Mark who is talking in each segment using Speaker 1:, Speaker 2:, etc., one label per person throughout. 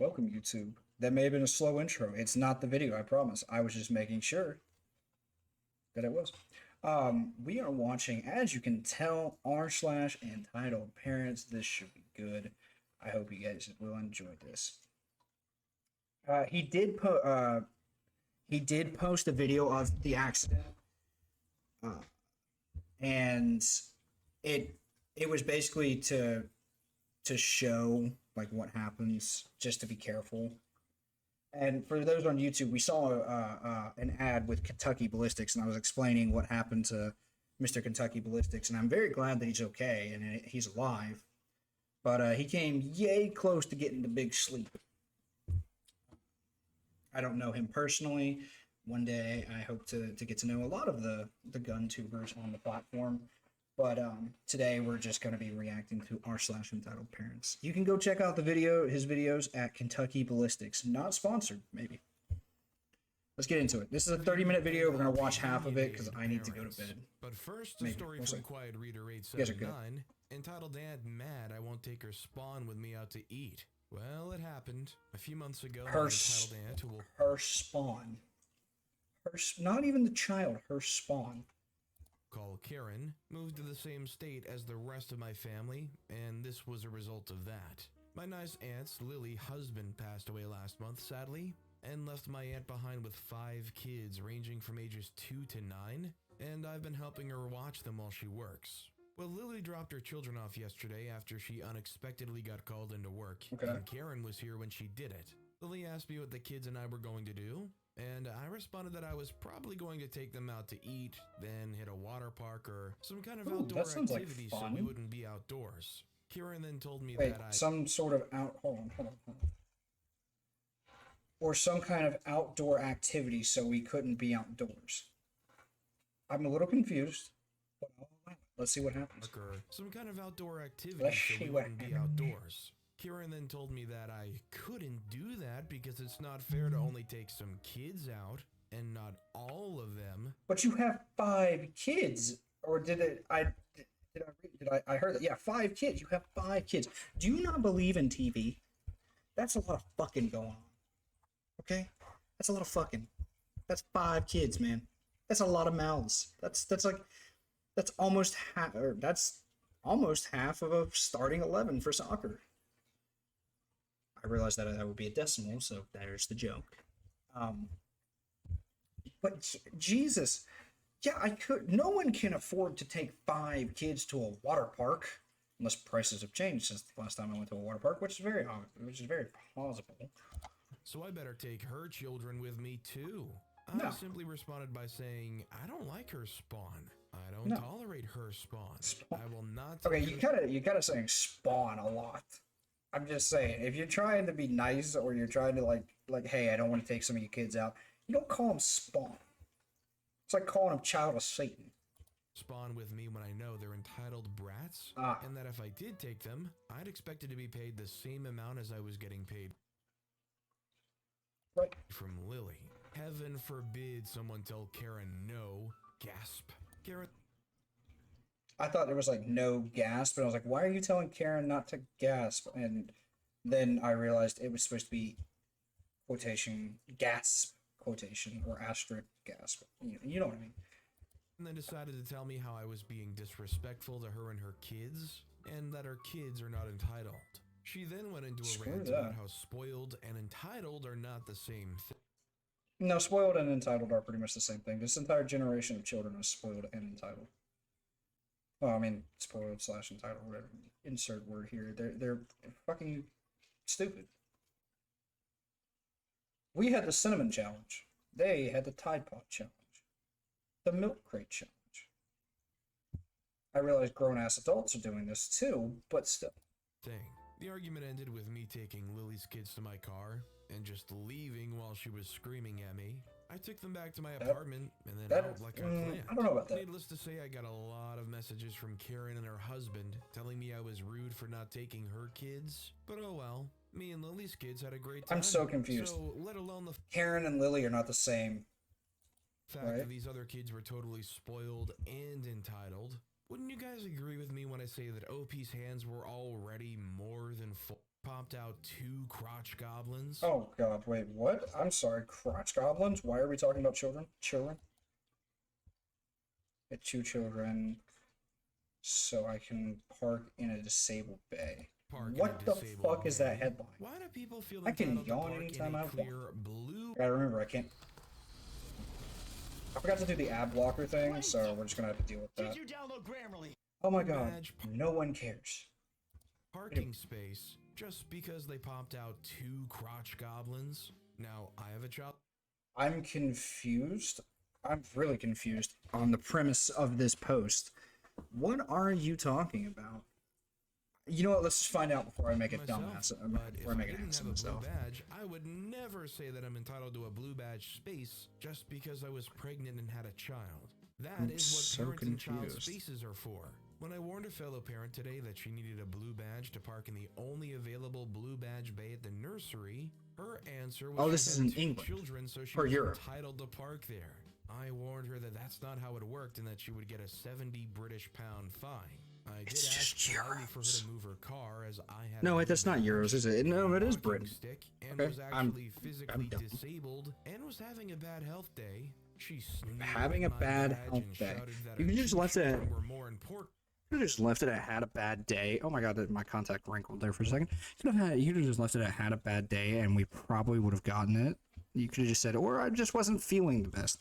Speaker 1: Welcome, YouTube. That may have been a slow intro. It's not the video, I promise. I was just making sure that it was. We are watching, as you can tell, r/ entitled parents. This should be good. I hope you guys will enjoy this. He did post a video of the accident, uh, and it it was basically to show like what happens, just to be careful. And for those on YouTube, we saw an ad with Kentucky Ballistics, and I was explaining what happened to Mr. Kentucky Ballistics, and I'm very glad that he's okay and he's alive. But he came yay close to getting the big sleep. I don't know him personally. One day, I hope to get to know a lot of the gun tubers on the platform. But today we're just going to be reacting to r/ entitled parents. You can go check out his videos at Kentucky Ballistics. Not sponsored, maybe. Let's get into it. This is a 30-minute video. We're going to watch half of it because I need to go to bed.
Speaker 2: But first, a
Speaker 1: Maybe.
Speaker 2: story
Speaker 1: We'll
Speaker 2: from
Speaker 1: see.
Speaker 2: Quiet Reader
Speaker 1: You guys are good.
Speaker 2: 879 entitled "Aunt Mad I Won't Take Her Spawn with Me Out to Eat." Well, it happened a few months ago.
Speaker 1: Her
Speaker 2: My entitled aunt, who will
Speaker 1: Her spawn. Not even the child. Her spawn.
Speaker 2: call Karen, moved to the same state as the rest of my family, and this was a result of that. My nice aunt's Lily husband passed away last month, sadly, and left my aunt behind with 5 kids ranging from ages 2 to 9, and I've been helping her watch them while she works. Well, Lily dropped her children off yesterday after she unexpectedly got called into work,
Speaker 1: Okay.
Speaker 2: and Karen was here when she did it. Lily asked me what the kids and I were going to do, and I responded that I was probably going to take them out to eat, then hit a water park or some kind of
Speaker 1: Ooh,
Speaker 2: outdoor
Speaker 1: that sounds like
Speaker 2: activity so
Speaker 1: fun.
Speaker 2: we wouldn't be outdoors. Karen then told me
Speaker 1: Wait,
Speaker 2: that
Speaker 1: some sort of hold on. Or some kind of outdoor activity so we couldn't be outdoors. I'm a little confused, but I'll allow it. Let's see what happens.
Speaker 2: or some kind of outdoor activity
Speaker 1: Let's
Speaker 2: so
Speaker 1: see
Speaker 2: we
Speaker 1: what
Speaker 2: wouldn't be
Speaker 1: happens.
Speaker 2: outdoors. Karen then told me that I couldn't do that because it's not fair to only take some kids out and not all of them.
Speaker 1: But you have 5 kids, or did it? I heard that? Yeah, 5 kids. You have 5 kids. Do you not believe in TV? That's a lot of fucking going on. Okay, that's a lot of fucking. That's 5 kids, man. That's a lot of mouths. That's almost half, or that's almost half of a starting 11 for soccer. I realized that that would be a decimal, so there's the joke. But Jesus, yeah, I could. No one can afford to take 5 kids to a water park unless prices have changed since the last time I went to a water park, which is very plausible.
Speaker 2: So I better take her children with me too.
Speaker 1: No.
Speaker 2: I simply responded by saying, I don't like her spawn. I don't
Speaker 1: No.
Speaker 2: tolerate her spawn.
Speaker 1: Spawn.
Speaker 2: I will not
Speaker 1: Okay,
Speaker 2: take
Speaker 1: you kind of saying spawn a lot. I'm just saying, if you're trying to be nice or you're trying to like, hey, I don't want to take some of your kids out, you don't call them spawn. It's like calling them child of Satan.
Speaker 2: spawn with me when I know they're entitled brats,
Speaker 1: Ah.
Speaker 2: and that if I did take them, I'd expect it to be paid the same amount as I was getting paid
Speaker 1: Right.
Speaker 2: from Lily. Heaven forbid someone tell Karen no. Gasp. Karen
Speaker 1: I thought there was like no gasp, but I was like, why are you telling Karen not to gasp? And then I realized it was supposed to be quotation gasp quotation or asterisk gasp. You know what I mean?
Speaker 2: and then decided to tell me how I was being disrespectful to her and her kids, and that her kids are not entitled. She then went into a
Speaker 1: Screw
Speaker 2: rant
Speaker 1: that.
Speaker 2: about how spoiled and entitled are not the same thing.
Speaker 1: No, spoiled and entitled are pretty much the same thing. This entire generation of children is spoiled and entitled. Well, I mean, spoiled / entitled, whatever. Insert word here. They're fucking stupid. We had the cinnamon challenge. They had the Tide Pod challenge. The milk crate challenge. I realize grown-ass adults are doing this too, but still.
Speaker 2: The argument ended with me taking Lily's kids to my car and just leaving while she was screaming at me. I took them back to my apartment and then out like I planned.
Speaker 1: I don't know about that.
Speaker 2: Needless to say, I got a lot of messages from Karen and her husband telling me I was rude for not taking her kids. But oh well, me and Lily's kids had a great time.
Speaker 1: I'm so confused.
Speaker 2: So let alone the
Speaker 1: Karen and Lily are not the same.
Speaker 2: fact
Speaker 1: Right.
Speaker 2: that these other kids were totally spoiled and entitled. Wouldn't you guys agree with me when I say that OP's hands were already more than full? popped out 2 crotch goblins.
Speaker 1: Oh god, wait, what? I'm sorry, crotch goblins? Why are we talking about children? Children? Get 2 children so I can park in a disabled bay. What the fuck is that headline?
Speaker 2: Why do people feel
Speaker 1: I can
Speaker 2: entitled to
Speaker 1: yawn
Speaker 2: park
Speaker 1: anytime
Speaker 2: in a
Speaker 1: I want.
Speaker 2: clear blue?
Speaker 1: Gotta remember, I can't. I forgot to do the ad blocker thing, so we're just gonna have to deal with that.
Speaker 3: Did you download Grammarly?
Speaker 1: Oh my god, no one cares.
Speaker 2: Parking space just because they popped out 2 crotch goblins? Now, I have a child.
Speaker 1: I'm confused. I'm really confused on the premise of this post. What are you talking about? You know what? Let's just find out before I make a dumbass. Before I make an ass of myself.
Speaker 2: Badge, I would never say that I'm entitled to a blue badge space just because I was pregnant and had a child. That is what parents and child spaces are for. When I warned a fellow parent today that she needed a blue badge to park in the only available blue badge bay at the nursery, her answer was
Speaker 1: this is in England
Speaker 2: children, so she
Speaker 1: or
Speaker 2: was
Speaker 1: Europe.
Speaker 2: entitled to park there. I warned her that that's not how it worked and that she would get a 70 British pound fine. I did ask politely for her to move her car as I had.
Speaker 1: No, wait, that's not euros, is it? No, it is Britain.
Speaker 2: And
Speaker 1: Okay,
Speaker 2: was actually physically disabled and was having a bad health day. She
Speaker 1: having a bad health day. You can just left it at. You could have just left it at had a bad day. Oh my god, my contact wrinkled there for a second. You could have just left it at had a bad day, and we probably would have gotten it. You could have just said, or I just wasn't feeling the best.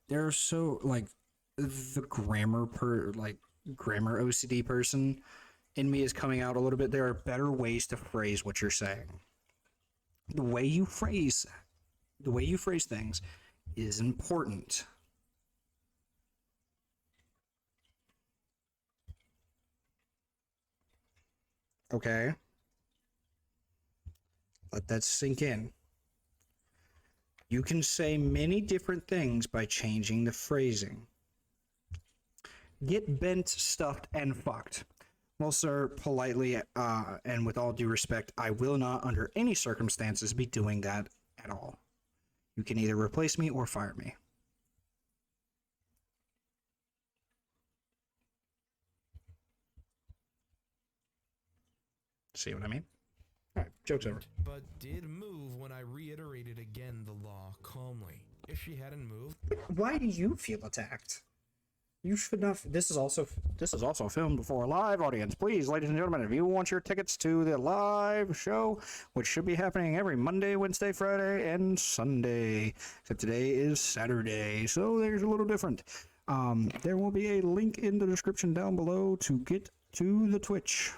Speaker 1: They're so like the grammar OCD person in me is coming out a little bit. There are better ways to phrase what you're saying. The way you phrase things is important. Okay? Let that sink in. You can say many different things by changing the phrasing. Get bent, stuffed, and fucked. Well, sir, politely and with all due respect, I will not under any circumstances be doing that at all. You can either replace me or fire me. See what I mean? Alright, joke's over.
Speaker 2: But did move when I reiterated again the law calmly. If she hadn't moved...
Speaker 1: Why do you feel attacked? You should not... This is also filmed before a live audience. Please, ladies and gentlemen, if you want your tickets to the live show, which should be happening every Monday, Wednesday, Friday, and Sunday. Except today is Saturday, so there's a little different. There will be a link in the description down below to get to the Twitch.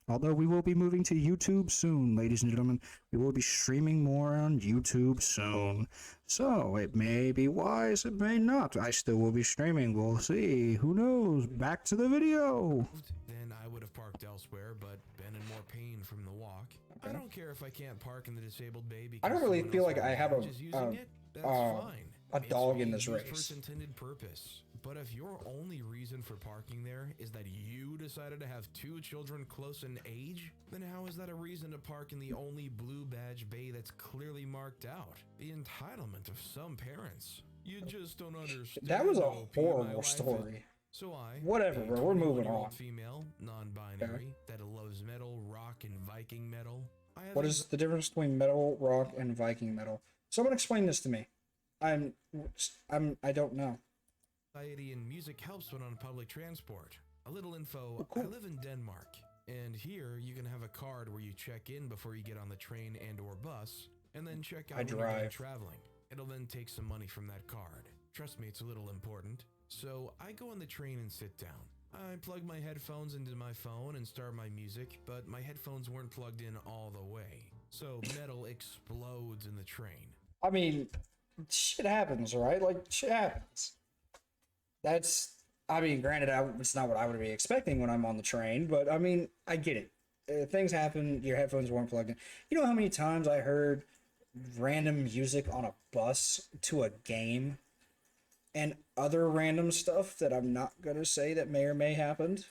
Speaker 1: Although we will be moving to YouTube soon, ladies and gentlemen. We will be streaming more on YouTube soon. So, it may be wise, it may not. I still will be streaming. We'll see. Who knows? Back to the video.
Speaker 2: Then I would have parked elsewhere, but been in more pain from the walk. Okay. I don't care if I can't park in the disabled bay because
Speaker 1: I don't really feel like I have a dog in this race.
Speaker 2: For its intended purpose. But if your only reason for parking there is that you decided to have 2 children close in age, then how is that a reason to park in the only blue badge bay that's clearly marked out? The entitlement of some parents. You just don't understand.
Speaker 1: That was a horrible story.
Speaker 2: So
Speaker 1: whatever, bro. We're moving on.
Speaker 2: Female, non-binary, that loves metal, rock, and Viking metal.
Speaker 1: What is the difference between metal, rock, and Viking metal? Someone explain this to me. I don't know.
Speaker 2: Society and music helps when on public transport. A little info,
Speaker 1: oh, cool.
Speaker 2: I live in Denmark, and here you can have a card where you check in before you get on the train and or bus, and then check out when you're done traveling. It'll then take some money from that card. Trust me, it's a little important. So I go on the train and sit down. I plug my headphones into my phone and start my music, but my headphones weren't plugged in all the way. So metal explodes in the train.
Speaker 1: I mean, shit happens, right? Like, shit happens. Granted, it's not what I would be expecting when I'm on the train, but I mean, I get it. Things happen, your headphones weren't plugged in. You know how many times I heard random music on a bus to a game and other random stuff that I'm not going to say that may or may happened?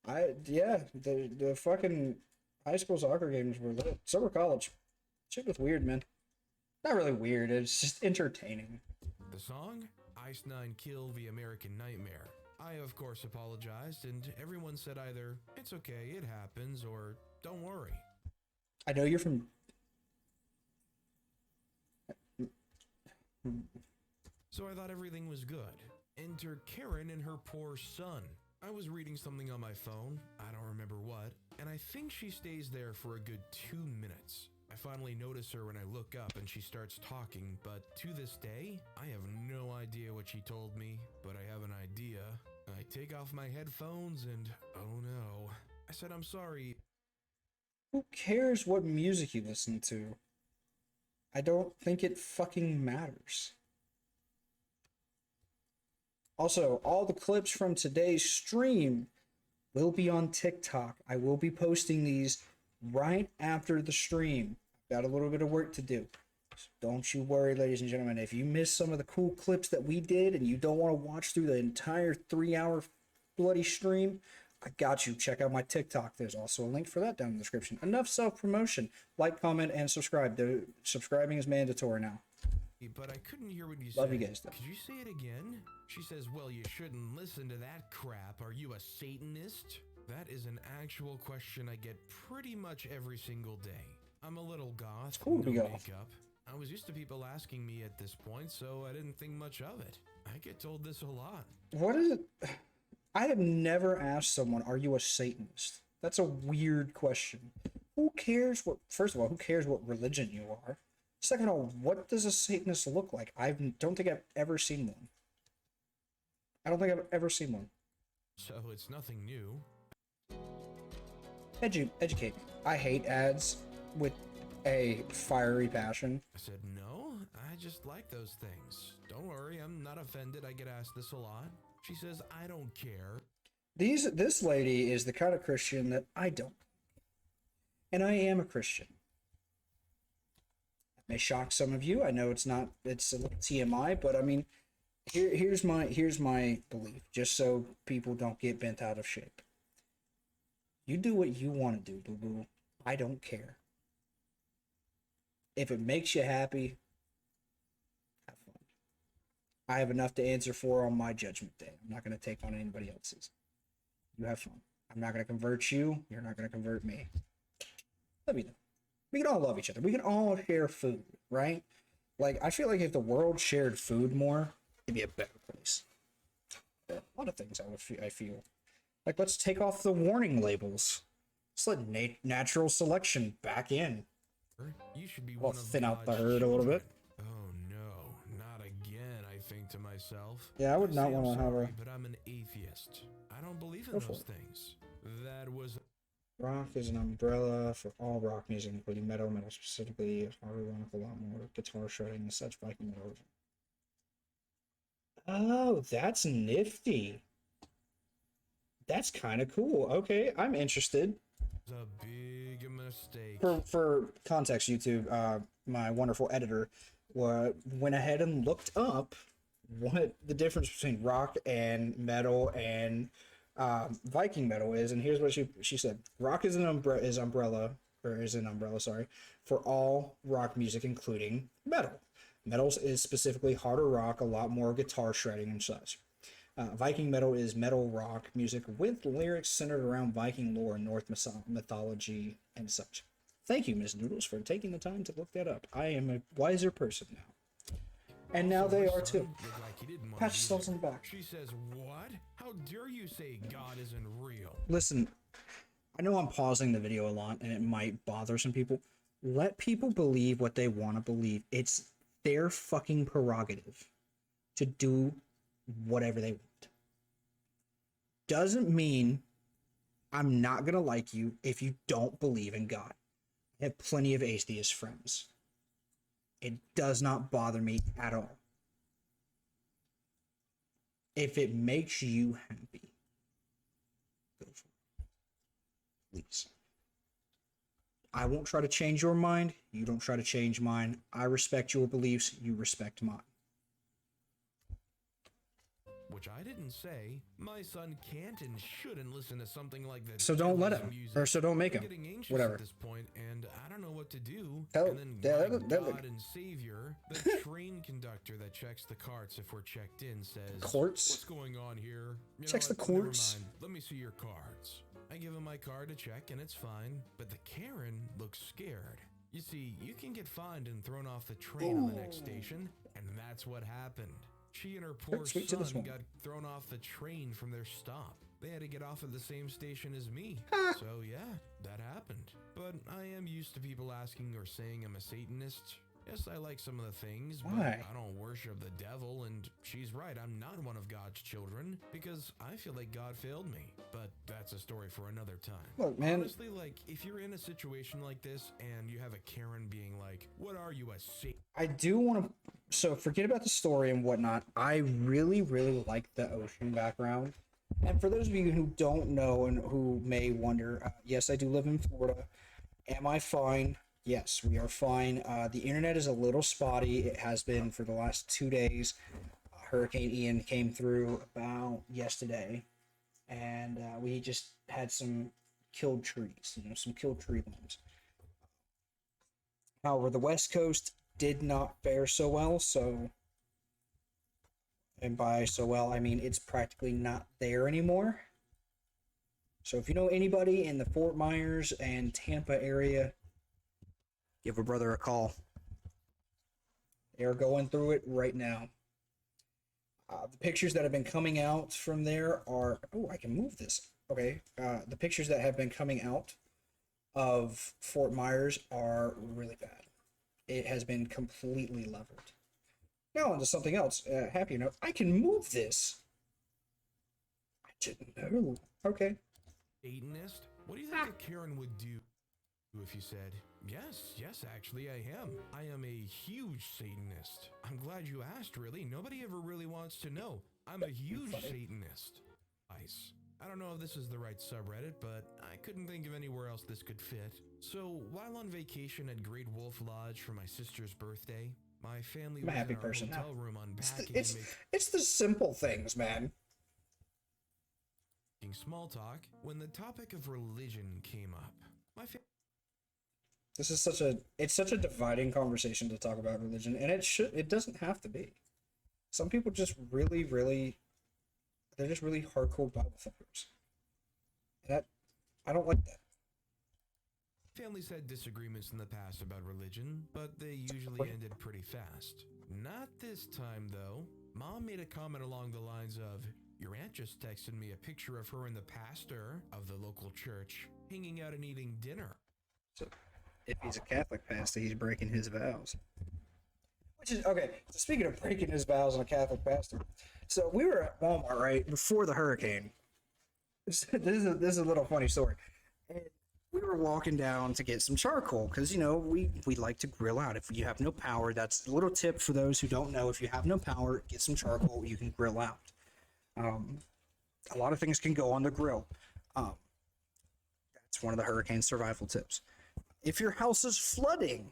Speaker 1: The fucking high school soccer games were lit. So were college. Shit was weird, man. Not really weird, it's just entertaining.
Speaker 2: The song? Ice Nine Kill the American Nightmare. I, of course, apologized, and everyone said either, it's okay, it happens, or don't worry.
Speaker 1: I know you're from...
Speaker 2: So I thought everything was good. Enter Karen and her poor son. I was reading something on my phone, I don't remember what, and I think she stays there for a good 2 minutes. I finally notice her when I look up and she starts talking, but to this day, I have no idea what she told me, but I have an idea. I take off my headphones and, oh no. I said, I'm sorry.
Speaker 1: Who cares what music you listen to? I don't think it fucking matters. Also, all the clips from today's stream will be on TikTok. I will be posting these right after the stream. Got a little bit of work to do. So don't you worry, ladies and gentlemen. If you missed some of the cool clips that we did and you don't want to watch through the entire 3-hour bloody stream, I got you. Check out my TikTok. There's also a link for that down in the description. Enough self-promotion. Like, comment, and subscribe. Subscribing is mandatory now.
Speaker 2: But I couldn't hear what you said.
Speaker 1: Love you guys, though.
Speaker 2: Could you say it again? She says, well, you shouldn't listen to that crap. Are you a Satanist? That is an actual question I get pretty much every single day. I'm a little goth,
Speaker 1: Cool,
Speaker 2: no
Speaker 1: we goth.
Speaker 2: makeup. I was used to people asking me at this point, so I didn't think much of it. I get told this a lot.
Speaker 1: What is it? I have never asked someone, are you a Satanist? That's a weird question. Who cares what, first of all, who cares what religion you are? Second of all, what does a Satanist look like? I don't think I've ever seen one. I don't think I've ever seen one.
Speaker 2: So it's nothing new.
Speaker 1: Educate me. I hate ads with a fiery passion.
Speaker 2: I said, no, I just like those things. Don't worry, I'm not offended. I get asked this a lot. She says, I don't care.
Speaker 1: This lady is the kind of Christian that I don't. And I am a Christian. It may shock some of you. I know it's a little TMI, but I mean, here's my belief, just so people don't get bent out of shape. You do what you want to do, boo-boo. I don't care. If it makes you happy, have fun. I have enough to answer for on my judgment day. I'm not going to take on anybody else's. You have fun. I'm not going to convert you. You're not going to convert me. Let me know. We can all love each other. We can all share food, right? Like, I feel like if the world shared food more, it'd be a better place. A lot of things I feel. Like, let's take off the warning labels. Let's let natural selection back in.
Speaker 2: You should be
Speaker 1: We'll
Speaker 2: one of
Speaker 1: thin out the
Speaker 2: God's
Speaker 1: herd a little
Speaker 2: children.
Speaker 1: bit.
Speaker 2: Oh no, not again, I think to myself.
Speaker 1: Yeah, I would not
Speaker 2: say I'm
Speaker 1: want to have
Speaker 2: sorry,
Speaker 1: a...
Speaker 2: But I'm an atheist. I don't believe in
Speaker 1: Go for
Speaker 2: those
Speaker 1: it.
Speaker 2: things. That was...
Speaker 1: Rock is an umbrella for all rock music, including metal specifically, hard rock, a lot more guitar shredding and such, Viking metal. Oh, that's nifty. That's kind of cool. Okay, I'm interested.
Speaker 2: a big mistake.
Speaker 1: For context, YouTube, my wonderful editor went ahead and looked up what the difference between rock and metal and Viking metal is, and here's what she said: rock is an umbrella for all rock music, including metal. Metal is specifically harder rock, a lot more guitar shredding and such. Viking metal is metal rock music with lyrics centered around Viking lore and Norse mythology and such. Thank you, Ms. Noodles, for taking the time to look that up. I am a wiser person now. And now they are too. Pat yourselves on the back.
Speaker 2: She says, what? How dare you say God isn't real?
Speaker 1: Listen, I know I'm pausing the video a lot and it might bother some people. Let people believe what they want to believe. It's their fucking prerogative to do whatever they want. Doesn't mean I'm not gonna like you if you don't believe in God. I have plenty of atheist friends. It does not bother me at all. If it makes you happy, go for it. Please. I won't try to change your mind. You don't try to change mine. I respect your beliefs. You respect mine.
Speaker 2: which I didn't say. My son can't and shouldn't listen to something like that.
Speaker 1: So don't let him, or so don't make him.
Speaker 2: I'm getting anxious
Speaker 1: Whatever.
Speaker 2: at this point, and I don't know what to do.
Speaker 1: Hell,
Speaker 2: and then
Speaker 1: yeah,
Speaker 2: my
Speaker 1: that-
Speaker 2: God and Savior, the train conductor that checks the carts if we're checked in, says,
Speaker 1: Courts?
Speaker 2: "What's going on here? You
Speaker 1: Checks
Speaker 2: know
Speaker 1: the
Speaker 2: what? Never
Speaker 1: courts?
Speaker 2: mind. Let me see your cards." I give him my card to check, and it's fine. But the Karen looks scared. You see, you can get fined and thrown off the train on the next station, and that's what happened. She and her poor
Speaker 1: sweet to this
Speaker 2: son
Speaker 1: one.
Speaker 2: got thrown off the train from their stop. They had to get off at the same station as me. So yeah, that happened. But I am used to people asking or saying I'm a Satanist. Yes, I like some of the things, but
Speaker 1: Why?
Speaker 2: I don't worship the devil, and she's right, I'm not one of God's children, because I feel like God failed me. But that's a story for another time.
Speaker 1: Look, man.
Speaker 2: Honestly, like, if you're in a situation like this, and you have a Karen being like, "What are you, a Satan?"
Speaker 1: I do want to. So forget about the story and whatnot. I really, really like the ocean background. And for those of you who don't know and who may wonder, yes, I do live in Florida. Am I fine? Yes, we are fine. The internet is a little spotty. It has been for the last 2 days. Hurricane Ian came through about yesterday, and we just had some killed trees, some killed tree limbs. However, the West Coast did not fare so well, and by so well, I mean it's practically not there anymore. So if you know anybody in the Fort Myers and Tampa area, give a brother a call. They're going through it right now. The pictures that have been coming out from there are... Oh, I can move this. Okay. The pictures that have been coming out of Fort Myers are really bad. It has been completely leveled. Now onto something else. Happy note. I can move this. I didn't know. Okay.
Speaker 2: Satanist? What do you think a Karen would do if you said, yes, actually I am. I am a huge Satanist. I'm glad you asked, really. Nobody ever really wants to know. I'm a huge Satanist. Nice. I don't know if this is the right subreddit, but I couldn't think of anywhere else this could fit. So, while on vacation at Great Wolf Lodge for my sister's birthday, my family
Speaker 1: I'm a
Speaker 2: was
Speaker 1: happy
Speaker 2: in our
Speaker 1: person now.
Speaker 2: hotel room unpacking and
Speaker 1: It's the simple things, man.
Speaker 2: making small talk when the topic of religion came up.
Speaker 1: This is such a dividing conversation to talk about religion, and it doesn't have to be. Some people just really, really, they're just really hardcore Bible thumpers. And I don't like that.
Speaker 2: Families had disagreements in the past about religion, but they usually ended pretty fast. Not this time, though. Mom made a comment along the lines of, "Your aunt just texted me a picture of her and the pastor of the local church hanging out and eating dinner."
Speaker 1: So, if he's a Catholic pastor, he's breaking his vows. Which is, okay, so speaking of breaking his vows on a Catholic pastor, so we were at Walmart, right, before the hurricane. This is a little funny story. And we were walking down to get some charcoal, because, we like to grill out. If you have no power, that's a little tip for those who don't know. If you have no power, get some charcoal, you can grill out. A lot of things can go on the grill. That's one of the hurricane survival tips. If your house is flooding,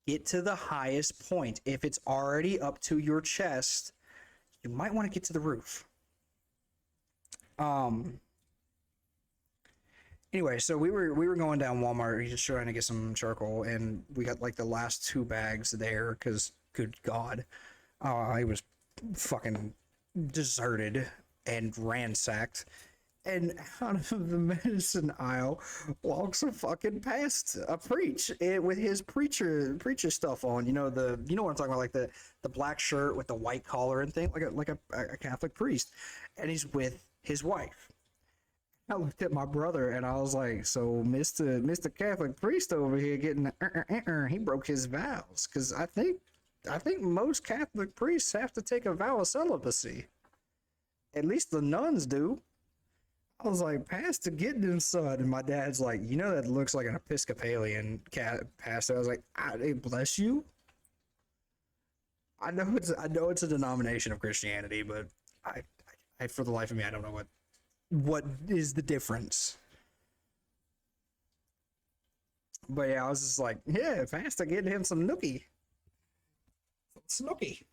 Speaker 1: get to the highest point. If it's already up to your chest, you might want to get to the roof. Anyway, so we were going down Walmart, just trying to get some charcoal, and we got like the last 2 bags there because, good God, I was fucking deserted and ransacked. And out of the medicine aisle walks a fucking past a preach with his preacher stuff on. You know what I'm talking about, like the black shirt with the white collar and thing, like a Catholic priest, and he's with his wife. I looked at my brother and I was like, "So, Mr. Catholic priest over here getting he broke his vows, because I think most Catholic priests have to take a vow of celibacy. At least the nuns do." I was like, "Pastor, get them, son." And my dad's like, "That looks like an Episcopalian pastor." I was like, "Bless you." I know it's a denomination of Christianity, but I for the life of me, I don't know what is the difference. But yeah, I was just like, "Yeah, Pastor, get him some nookie. Snooky."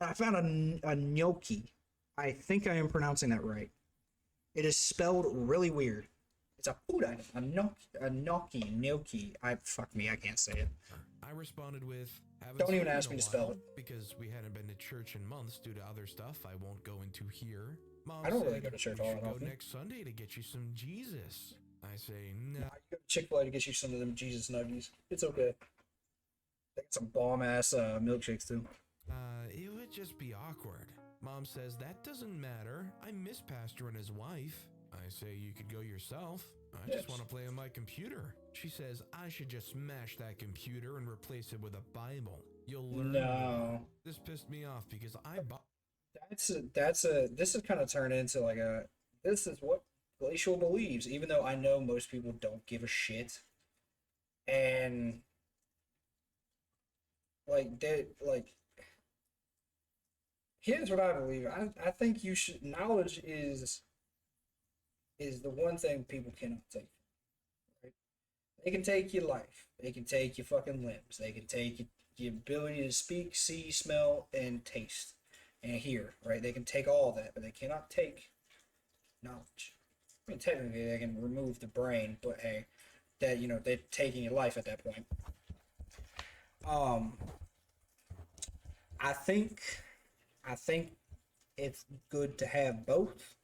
Speaker 1: I found a gnocchi. I think I am pronouncing that right. It is spelled really weird. It's a food item. A gnocchi. Fuck me, I can't say it.
Speaker 2: I responded with, haven't
Speaker 1: Don't
Speaker 2: seen
Speaker 1: even
Speaker 2: you
Speaker 1: ask
Speaker 2: in a
Speaker 1: me to spell
Speaker 2: while,
Speaker 1: it.
Speaker 2: because we hadn't been to church in months due to other stuff I won't go into here. Mom
Speaker 1: I don't
Speaker 2: said,
Speaker 1: really go to church
Speaker 2: we
Speaker 1: all
Speaker 2: should
Speaker 1: that
Speaker 2: go
Speaker 1: often.
Speaker 2: next Sunday to get you some Jesus. I say, no.
Speaker 1: I go to Chick-fil-A to get you some of them Jesus nuggies. It's okay. They got some bomb-ass milkshakes, too.
Speaker 2: It would just be awkward. Mom says, that doesn't matter. I miss Pastor and his wife. I say, you could go yourself. I just want to play on my computer. She says, I should just smash that computer and replace it with a Bible. You'll learn more. This pissed me off because I bought...
Speaker 1: This has kind of turned into like this is what Glacial believes, even though I know most people don't give a shit. And here's what I believe. I think you should, knowledge is the one thing people cannot take. Right? They can take your life. They can take your fucking limbs. They can take your ability to speak, see, smell, and taste, and hear. Right? They can take all that, but they cannot take knowledge. I mean, technically, they can remove the brain, but hey, that, you know, they're taking your life at that point. I think it's good to have both,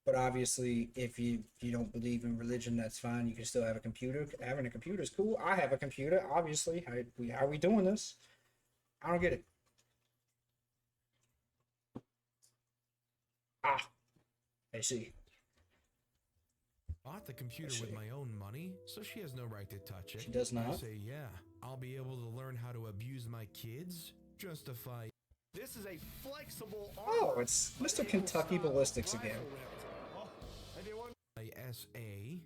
Speaker 1: but obviously, if you don't believe in religion, that's fine. You can still have a computer. Having a computer is cool. I have a computer. Obviously, how are we doing this? I don't get it. I see.
Speaker 2: Bought the computer with my own money, so she has no right to touch it.
Speaker 1: She does not.
Speaker 2: I say, yeah, I'll be able to learn how to abuse my kids. Justify.
Speaker 3: This is a flexible arm.
Speaker 1: Oh, it's Mr. Kentucky Ballistics again.
Speaker 2: My SA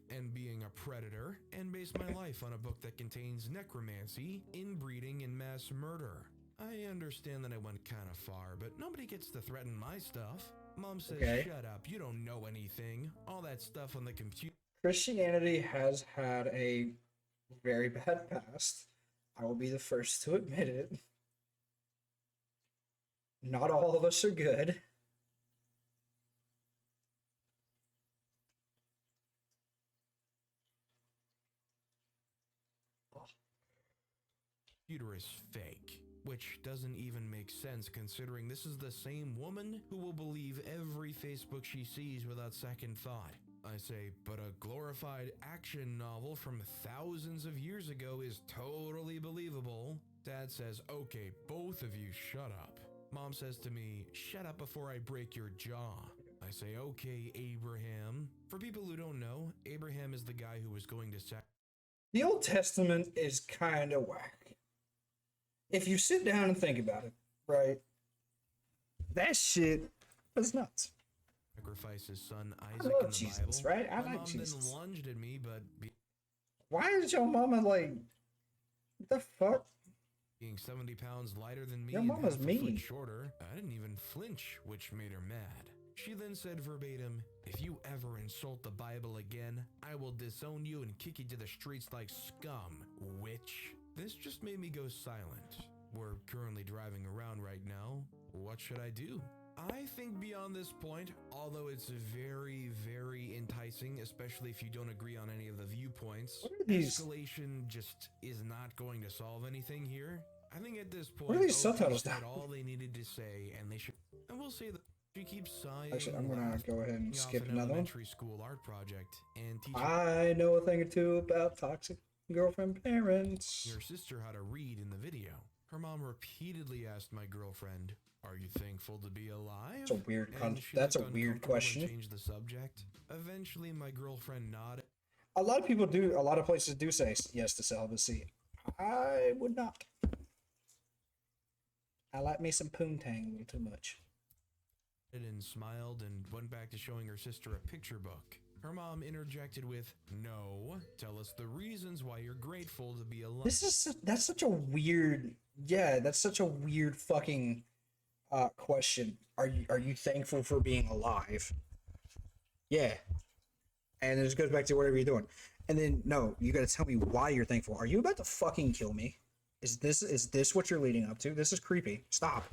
Speaker 2: and being a predator, and base my life on a book that contains necromancy, inbreeding, and mass murder. I understand that I went kind of far, but nobody gets to threaten my stuff. Mom says, shut up, you don't know anything. All that stuff on the computer.
Speaker 1: Christianity has had a very bad past. I will be the first to admit it. Not all of us are good.
Speaker 2: Computer is fake, which doesn't even make sense considering this is the same woman who will believe every Facebook she sees without second thought. I say, but a glorified action novel from thousands of years ago is totally believable. Dad says, okay, both of you shut up. Mom says to me, shut up before I break your jaw. I say, okay, Abraham. For people who don't know, Abraham is the guy who was going to
Speaker 1: The Old Testament is kind of whack. If you sit down and think about it, right? That shit was nuts.
Speaker 2: Sacrifice his son Isaac
Speaker 1: I love
Speaker 2: in the
Speaker 1: Jesus,
Speaker 2: Bible.
Speaker 1: right? I
Speaker 2: My
Speaker 1: like
Speaker 2: mom
Speaker 1: Jesus.
Speaker 2: then lunged at me, but
Speaker 1: Why is your mama like, what the fuck?
Speaker 2: being 70 pounds lighter than me
Speaker 1: Your
Speaker 2: and
Speaker 1: mama's
Speaker 2: half a
Speaker 1: mean.
Speaker 2: foot shorter, I didn't even flinch, which made her mad. She then said verbatim, if you ever insult the Bible again, I will disown you and kick you to the streets like scum, witch. This just made me go silent. We're currently driving around right now. What should I do? I think beyond this point, although it's very, very enticing, especially if you don't agree on any of the viewpoints, escalation just is not going to solve anything here. I think at this point,
Speaker 1: What are these subtitles
Speaker 2: said
Speaker 1: down?
Speaker 2: all they needed to say, and they should. And we'll say that she keeps sighing.
Speaker 1: Actually, I'm gonna go ahead and skip
Speaker 2: an
Speaker 1: another one.
Speaker 2: elementary school art project and teach
Speaker 1: I know a thing or two about toxic girlfriend parents.
Speaker 2: your sister how to read in the video. Her mom repeatedly asked my girlfriend, "Are you thankful to be alive?"
Speaker 1: That's a weird
Speaker 2: And she
Speaker 1: that's a
Speaker 2: looked
Speaker 1: weird
Speaker 2: uncomfortable and
Speaker 1: question.
Speaker 2: changed the subject. Eventually, my girlfriend nodded.
Speaker 1: A lot of places do say yes to celibacy. I would not. I like me some poontang a little too much.
Speaker 2: And smiled and went back to showing her sister a picture book. Her mom interjected with, "No, tell us the reasons why you're grateful to be alive."
Speaker 1: That's such a weird, that's such a weird fucking question. Are you thankful for being alive? Yeah. And it just goes back to whatever you're doing. And then no, you got to tell me why you're thankful. Are you about to fucking kill me? Is this what you're leading up to? This is creepy. Stop.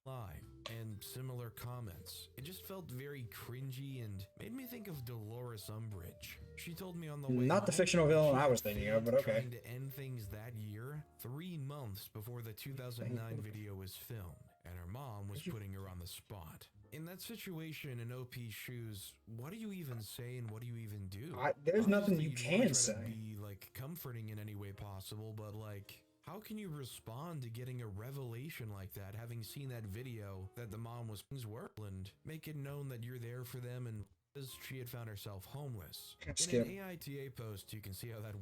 Speaker 2: live and similar comments. It just felt very cringy and made me think of Dolores Umbridge. She told me on the way
Speaker 1: Not the
Speaker 2: home
Speaker 1: fictional
Speaker 2: that
Speaker 1: villain
Speaker 2: she
Speaker 1: I
Speaker 2: had
Speaker 1: was thinking of,
Speaker 2: failed
Speaker 1: but okay.
Speaker 2: trying to end things that year, 3 months before the 2009 video was filmed, and her mom was putting her on the spot. In that situation, in OP's shoes, what do you even say and what do you even do?
Speaker 1: There's nothing
Speaker 2: Obviously,
Speaker 1: you
Speaker 2: you'd wanna
Speaker 1: can
Speaker 2: try to
Speaker 1: say.
Speaker 2: be like comforting in any way possible, but like, how can you respond to getting a revelation like that, having seen that video that the mom was work and make it known that you're there for them and because she had found herself homeless?
Speaker 1: Skip.
Speaker 2: In an AITA post, you can see how that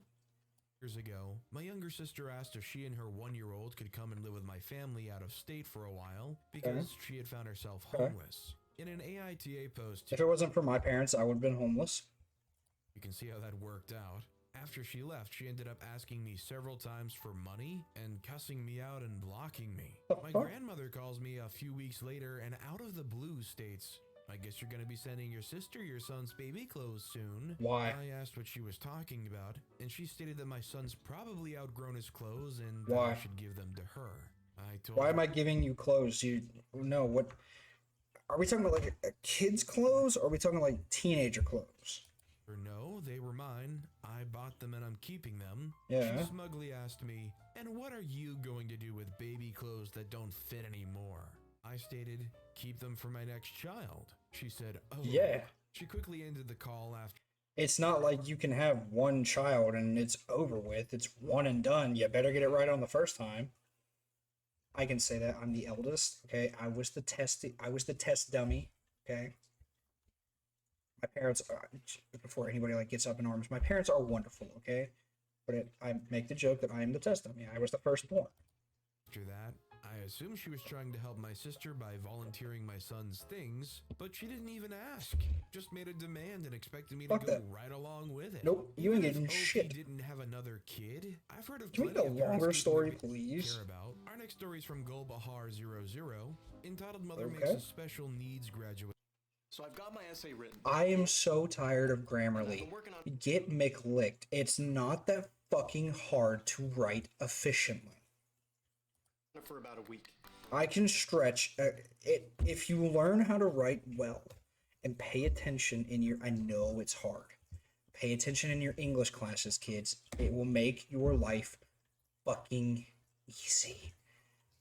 Speaker 2: years ago, my younger sister asked if she and her 1-year-old could come and live with my family out of state for a while because she had found herself homeless. In an AITA post,
Speaker 1: If it wasn't for my parents, I would have been homeless.
Speaker 2: you can see how that worked out. After she left, she ended up asking me several times for money and cussing me out and blocking me. My grandmother calls me a few weeks later and out of the blue states, I guess you're going to be sending your sister your son's baby clothes soon.
Speaker 1: Why?
Speaker 2: I asked what she was talking about, and she stated that my son's probably outgrown his clothes and that
Speaker 1: Why?
Speaker 2: I should give them to her. I told
Speaker 1: Why
Speaker 2: her
Speaker 1: am I giving you clothes? You no, what are we talking about, like a kid's clothes, or are we talking like teenager clothes?
Speaker 2: no, they were mine. I bought them and I'm keeping them.
Speaker 1: Yeah.
Speaker 2: She smugly asked me, and what are you going to do with baby clothes that don't fit anymore? I stated, keep them for my next child. She said, oh.
Speaker 1: Yeah.
Speaker 2: She quickly ended the call after.
Speaker 1: It's not like you can have one child and it's over with. It's one and done. You better get it right on the first time. I can say that I'm the eldest. Okay, I was the test dummy. Okay. My parents are, before anybody like gets up in arms, my parents are wonderful. Okay, but I make the joke that I am the test dummy. I was the firstborn.
Speaker 2: After that, I assume she was trying to help my sister by volunteering my son's things, but she didn't even ask. Just made a demand and expected me to
Speaker 1: Fuck
Speaker 2: go
Speaker 1: that.
Speaker 2: right along with it.
Speaker 1: Nope, you ain't
Speaker 2: Even if
Speaker 1: getting
Speaker 2: OP
Speaker 1: shit.
Speaker 2: didn't have another kid. I've heard of
Speaker 1: Can we
Speaker 2: plenty
Speaker 1: get a
Speaker 2: of parents
Speaker 1: longer
Speaker 2: keeping
Speaker 1: story,
Speaker 2: their
Speaker 1: please?
Speaker 2: care about. Our next story is from Golbahar00, entitled Mother
Speaker 1: Okay.
Speaker 2: Makes a Special Needs Graduate.
Speaker 3: So I've got my essay written.
Speaker 1: I am so tired of Grammarly.
Speaker 3: I've been working on
Speaker 1: Get McLicked. It's not that fucking hard to write efficiently.
Speaker 3: it for about a week.
Speaker 1: I can stretch it if you learn how to write well and pay attention in your. I know it's hard. Pay attention in your English classes, kids. It will make your life fucking easy.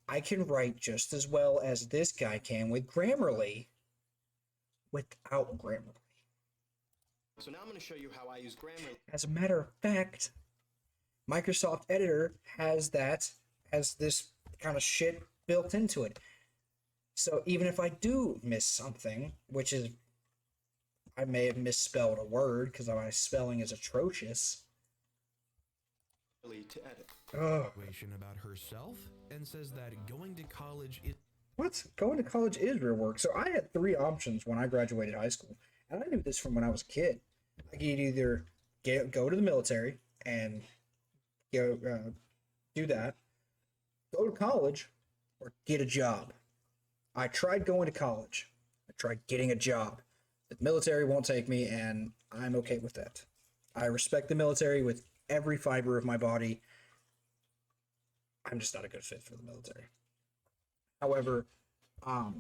Speaker 1: I can write just as well as this guy can with Grammarly without Grammarly.
Speaker 3: So now I'm going to show you how I use Grammarly.
Speaker 1: As a matter of fact, Microsoft Editor has this kind of shit built into it. So even if I do miss something, which is, I may have misspelled a word because my spelling is atrocious.
Speaker 3: To edit.
Speaker 1: Ugh.
Speaker 2: About herself and says that going to college is
Speaker 1: What? Going to college is real work. So I had 3 options when I graduated high school. And I knew this from when I was a kid. I could either go to the military and do that, go to college, or get a job. I tried going to college. I tried getting a job. The military won't take me, and I'm okay with that. I respect the military with every fiber of my body. I'm just not a good fit for the military. However, I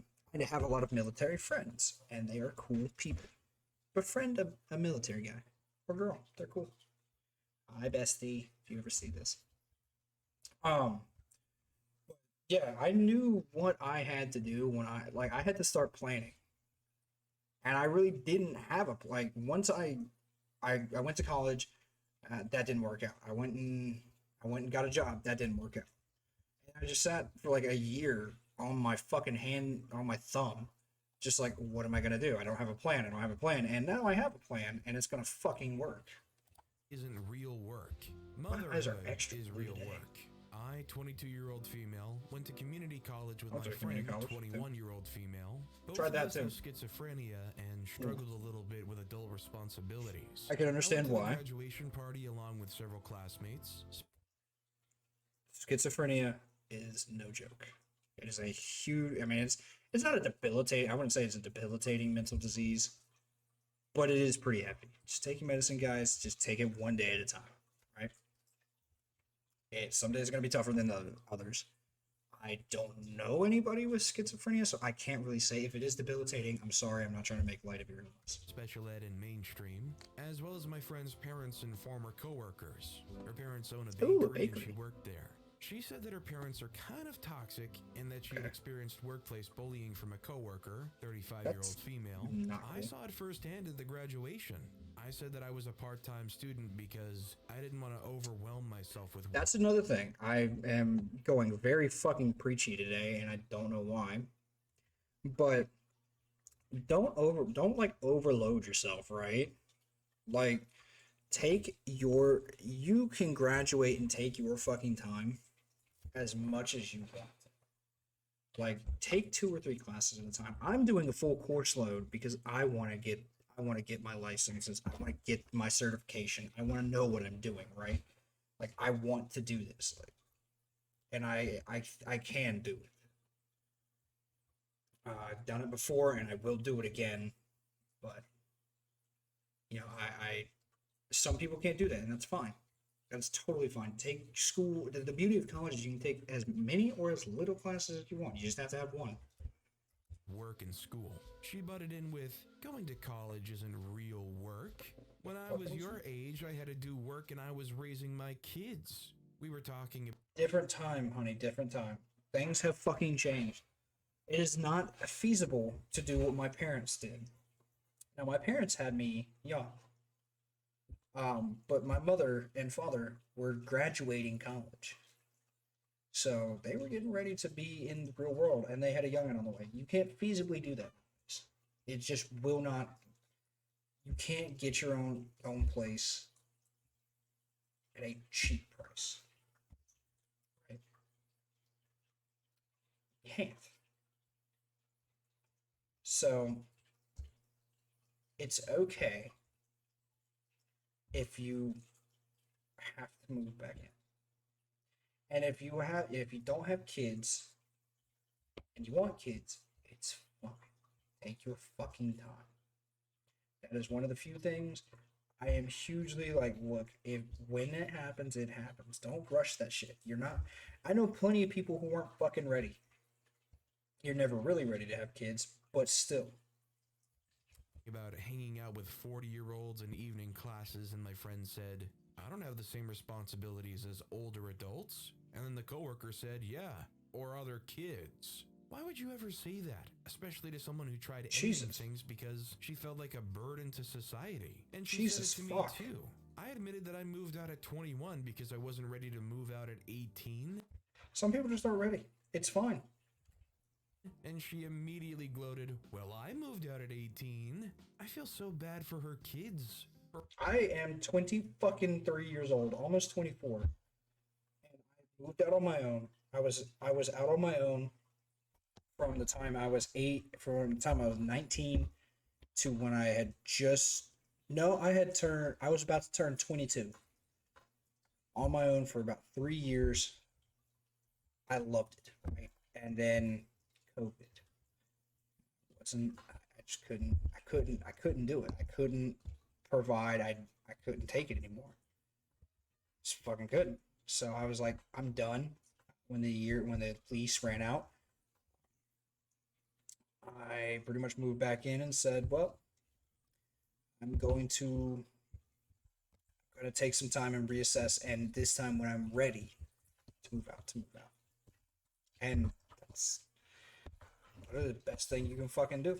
Speaker 1: have a lot of military friends, and they are cool people. Befriend a military guy or girl. They're cool. Hi, bestie, if you ever see this. Yeah, I knew what I had to do when I had to start planning. And I really didn't have once I went to college, that didn't work out. I went and got a job, that didn't work out. And I just sat for like a year on my fucking hand, on my thumb, just like, what am I gonna do? I don't have a plan. And now I have a plan, and it's gonna fucking work.
Speaker 2: isn't real work.
Speaker 1: My eyes are
Speaker 2: Motherhood
Speaker 1: extra
Speaker 2: is
Speaker 1: blue
Speaker 2: real
Speaker 1: today.
Speaker 2: work. I, 22-year-old female, went to community college with
Speaker 1: Went
Speaker 2: my
Speaker 1: to community
Speaker 2: friend,
Speaker 1: college,
Speaker 2: 21-year-old female. Both
Speaker 1: Tried
Speaker 2: of
Speaker 1: that
Speaker 2: us
Speaker 1: too.
Speaker 2: have schizophrenia and struggled a little bit with adult responsibilities.
Speaker 1: I can understand
Speaker 2: I went to
Speaker 1: why.
Speaker 2: the graduation party along with several classmates.
Speaker 1: Schizophrenia is no joke. It is a huge. I mean, it's not a debilitating. I wouldn't say it's a debilitating mental disease, but it is pretty heavy. Just take your medicine, guys. Just take it one day at a time, right? Some days are gonna be tougher than the others. I don't know anybody with schizophrenia, so I can't really say if it is debilitating. I'm sorry, I'm not trying to make light of your illness.
Speaker 2: special ed and mainstream, as well as my friend's parents and former coworkers. Her parents own a
Speaker 1: Ooh, a
Speaker 2: bakery and she
Speaker 1: bakery.
Speaker 2: worked there. She said that her parents are kind of toxic and that she had experienced workplace bullying from a coworker, 35-year-old
Speaker 1: That's
Speaker 2: female.
Speaker 1: not
Speaker 2: I
Speaker 1: cool.
Speaker 2: saw it firsthand at the graduation. I said that I was a part-time student because I didn't want to overwhelm myself with work.
Speaker 1: That's another thing. I am going very fucking preachy today, and I don't know why. But don't like overload yourself, right? Like you can graduate and take your fucking time as much as you want. Like take 2 or 3 classes at a time. I'm doing a full course load because I want to get my licenses. I want to get my certification. I want to know what I'm doing, right? Like I want to do this, like, and I can do it. I've done it before, and I will do it again. But you know, I some people can't do that, and that's fine. That's totally fine. Take school. The beauty of college is you can take as many or as little classes as you want. You just have to have one.
Speaker 2: Work and school. She butted in with, going to college isn't real work. When I was your age, I had to do work and I was raising my kids. We were talking.
Speaker 1: Different time, honey. Different time. Things have fucking changed. It is not feasible to do what my parents did. Now, my parents had me young. But my mother and father were graduating college. So they were getting ready to be in the real world, and they had a youngin' on the way. You can't feasibly do that. It just will not. You can't get your own place at a cheap price. Right? You can't. So it's okay if you have to move back in. And if you don't have kids and you want kids, it's fine. Take your fucking time. That is one of the few things I am hugely like, look, if when it happens, it happens. Don't rush that shit. You're not. I know plenty of people who aren't fucking ready. You're never really ready to have kids, but still.
Speaker 2: About hanging out with 40-year-olds in evening classes, and my friend said, I don't have the same responsibilities as older adults. And then the coworker said, yeah, or other kids. Why would you ever say that? Especially to someone who tried ending
Speaker 1: Jesus.
Speaker 2: things because she felt like a burden to society. And she
Speaker 1: Jesus
Speaker 2: said it to
Speaker 1: fuck.
Speaker 2: me too. I admitted that I moved out at 21 because I wasn't ready to move out at 18.
Speaker 1: Some people just aren't ready. It's fine.
Speaker 2: And she immediately gloated, well, I moved out at 18. I feel so bad for her kids.
Speaker 1: I am 20 fucking 3 years old, almost 24. And I moved out on my own. I was out on my own from the time I was 8, from the time I was 19 to when I had just I was about to turn 22. On my own for about 3 years. I loved it, right? And then COVID. I couldn't do it. I couldn't provide. I couldn't take it anymore. Just fucking couldn't. So I was like, I'm done. When the lease ran out, I pretty much moved back in and said, well, I'm going to take some time and reassess, and this time when I'm ready to move out. And that's the best thing you can fucking do.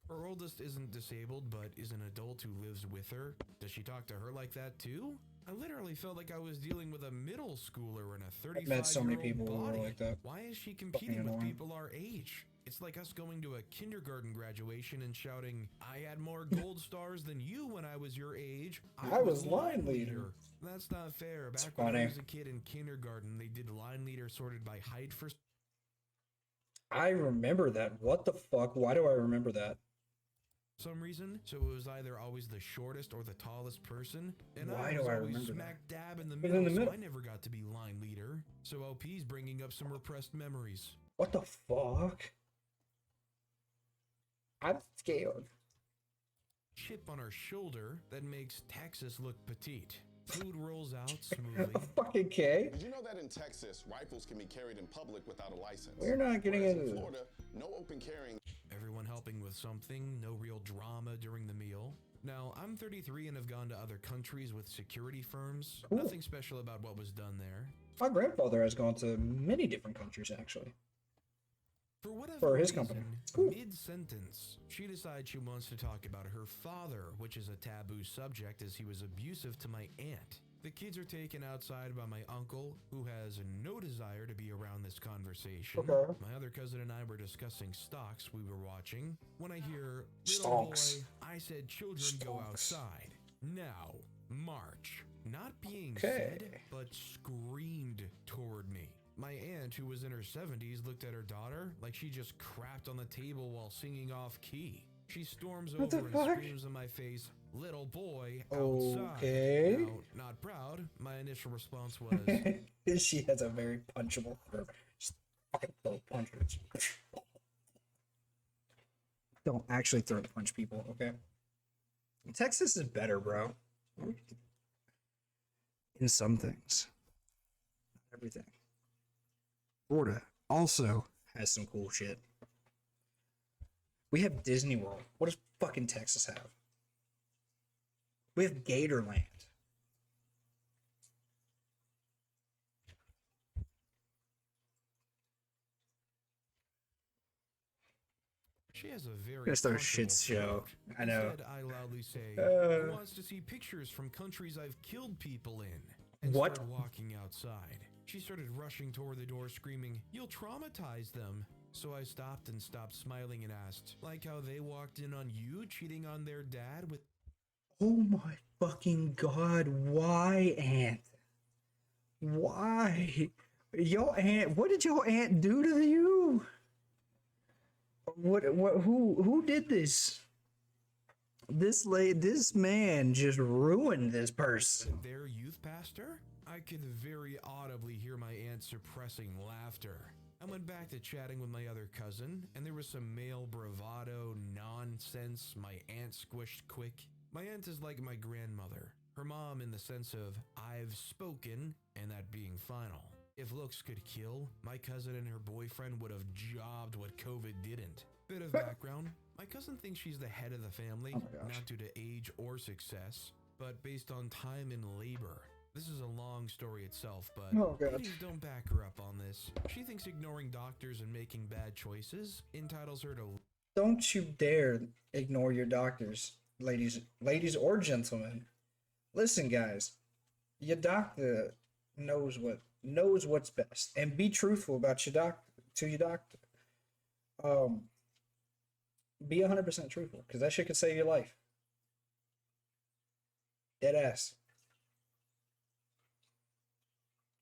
Speaker 2: Her oldest isn't disabled, but is an adult who lives with her. Does she talk to her like that too? I literally felt like I was dealing with a middle schooler in a 35-year-old
Speaker 1: I've met so many people who
Speaker 2: body.
Speaker 1: are like that.
Speaker 2: Why is she
Speaker 1: Fucking
Speaker 2: competing with
Speaker 1: annoying.
Speaker 2: people our age? It's like us going to a kindergarten graduation and shouting, I had more gold stars than you when I was your age.
Speaker 1: I was line leader.
Speaker 2: That's not fair. Back
Speaker 1: It's
Speaker 2: when I
Speaker 1: funny.
Speaker 2: was a kid in kindergarten, they did line leader sorted by height for
Speaker 1: I remember that. What the fuck? Why do I remember that?
Speaker 2: some reason, so it was either always the shortest or the tallest person, and
Speaker 1: Why
Speaker 2: I
Speaker 1: do
Speaker 2: was
Speaker 1: I
Speaker 2: always
Speaker 1: remember
Speaker 2: smack dab in the
Speaker 1: was
Speaker 2: middle,
Speaker 1: in the
Speaker 2: so
Speaker 1: middle.
Speaker 2: I never got to be line leader. So LP's bringing up some repressed memories.
Speaker 1: What the fuck? I'm scared.
Speaker 2: Chip on her shoulder that makes Texas look petite. Food rolls out smoothly.
Speaker 1: Fucking K.
Speaker 4: Did you know that in Texas, rifles can be carried in public without a license?
Speaker 1: We're not getting
Speaker 4: Whereas
Speaker 1: into
Speaker 4: in
Speaker 1: this.
Speaker 4: Florida, no open carrying.
Speaker 2: Everyone helping with something, no real drama during the meal. Now, I'm 33 and have gone to other countries with security firms.
Speaker 1: Cool.
Speaker 2: Nothing special about what was done there.
Speaker 1: My grandfather has gone to many different countries, actually.
Speaker 2: For whatever
Speaker 1: For his
Speaker 2: reason,
Speaker 1: company. It's cool.
Speaker 2: mid-sentence, she decides she wants to talk about her father, which is a taboo subject as he was abusive to my aunt. The kids are taken outside by my uncle, who has no desire to be around this conversation.
Speaker 1: Okay.
Speaker 2: My other cousin and I were discussing stocks we were watching when I hear, "Little
Speaker 1: Stocks.
Speaker 2: boy, I said children go
Speaker 1: Stocks.
Speaker 2: outside. Now, march." Not being
Speaker 1: Okay.
Speaker 2: said, but screamed toward me. My aunt, who was in her 70s, looked at her daughter like she just crapped on the table while singing off key. She storms
Speaker 1: What the
Speaker 2: over and
Speaker 1: fuck?
Speaker 2: screams in my face, "Little boy, outside."
Speaker 1: Okay.
Speaker 2: Now, not proud, my initial response was,
Speaker 1: She has a very punchable throat. Just fucking throat punches. Don't actually throat punch people, okay? Texas is better, bro. In some things. Not everything. Florida also has some cool shit. We have Disney World. What does fucking Texas have? We have Gatorland.
Speaker 2: she has a very
Speaker 1: Gonna start a shit
Speaker 2: comfortable
Speaker 1: show.
Speaker 2: throat.
Speaker 1: I know.
Speaker 2: Instead, I loudly say,
Speaker 1: Uh.
Speaker 2: "Who wants to see pictures from countries I've killed people in?" And
Speaker 1: What?
Speaker 2: started walking outside. She started rushing toward the door, screaming, "You'll traumatize them." So I stopped smiling and asked, "Like how they walked in on you cheating on their dad with..."
Speaker 1: Oh my fucking god, why, aunt? Why? Your aunt, what did your aunt do to you? Who did this? This man just ruined this person.
Speaker 2: their youth pastor? I could very audibly hear my aunt suppressing laughter. I went back to chatting with my other cousin, and there was some male bravado nonsense my aunt squished quick. My aunt is like my grandmother, her mom in the sense of "I've spoken" and that being final. If looks could kill, my cousin and her boyfriend would have jobbed what COVID didn't. Bit of background, my cousin thinks she's the head of the family,
Speaker 1: Oh my gosh.
Speaker 2: not due to age or success, but based on time and labor. This is a long story itself, but
Speaker 1: Oh, God.
Speaker 2: please don't back her up on this. She thinks ignoring doctors and making bad choices entitles her to...
Speaker 1: Don't you dare ignore your doctors, ladies or gentlemen. Listen, guys, your doctor knows what's best, and be truthful about your doctor. Be 100% truthful, because that shit could save your life. Dead ass.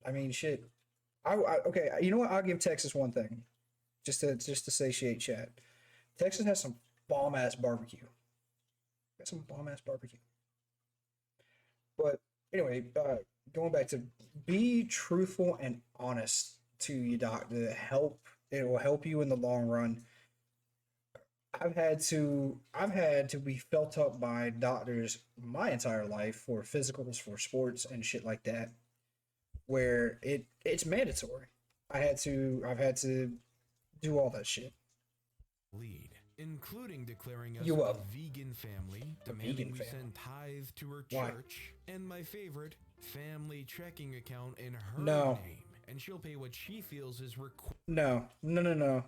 Speaker 1: I mean, shit. Okay, you know what? I'll give Texas one thing, just to satiate chat. Texas has some bomb ass barbecue. Got some bomb ass barbecue. But anyway, going back to be truthful and honest to your doctor. It will help you in the long run. I've had to be felt up by doctors my entire life for physicals, for sports and shit like that, where it's mandatory. I've had to do all that shit.
Speaker 2: lead, including declaring us
Speaker 1: You
Speaker 2: a
Speaker 1: up.
Speaker 2: vegan family,
Speaker 1: A
Speaker 2: demanding
Speaker 1: vegan
Speaker 2: we
Speaker 1: family.
Speaker 2: send tithe to her
Speaker 1: Why?
Speaker 2: church, and my favorite, family checking account in her
Speaker 1: No.
Speaker 2: name, and she'll pay what she feels is required.
Speaker 1: No.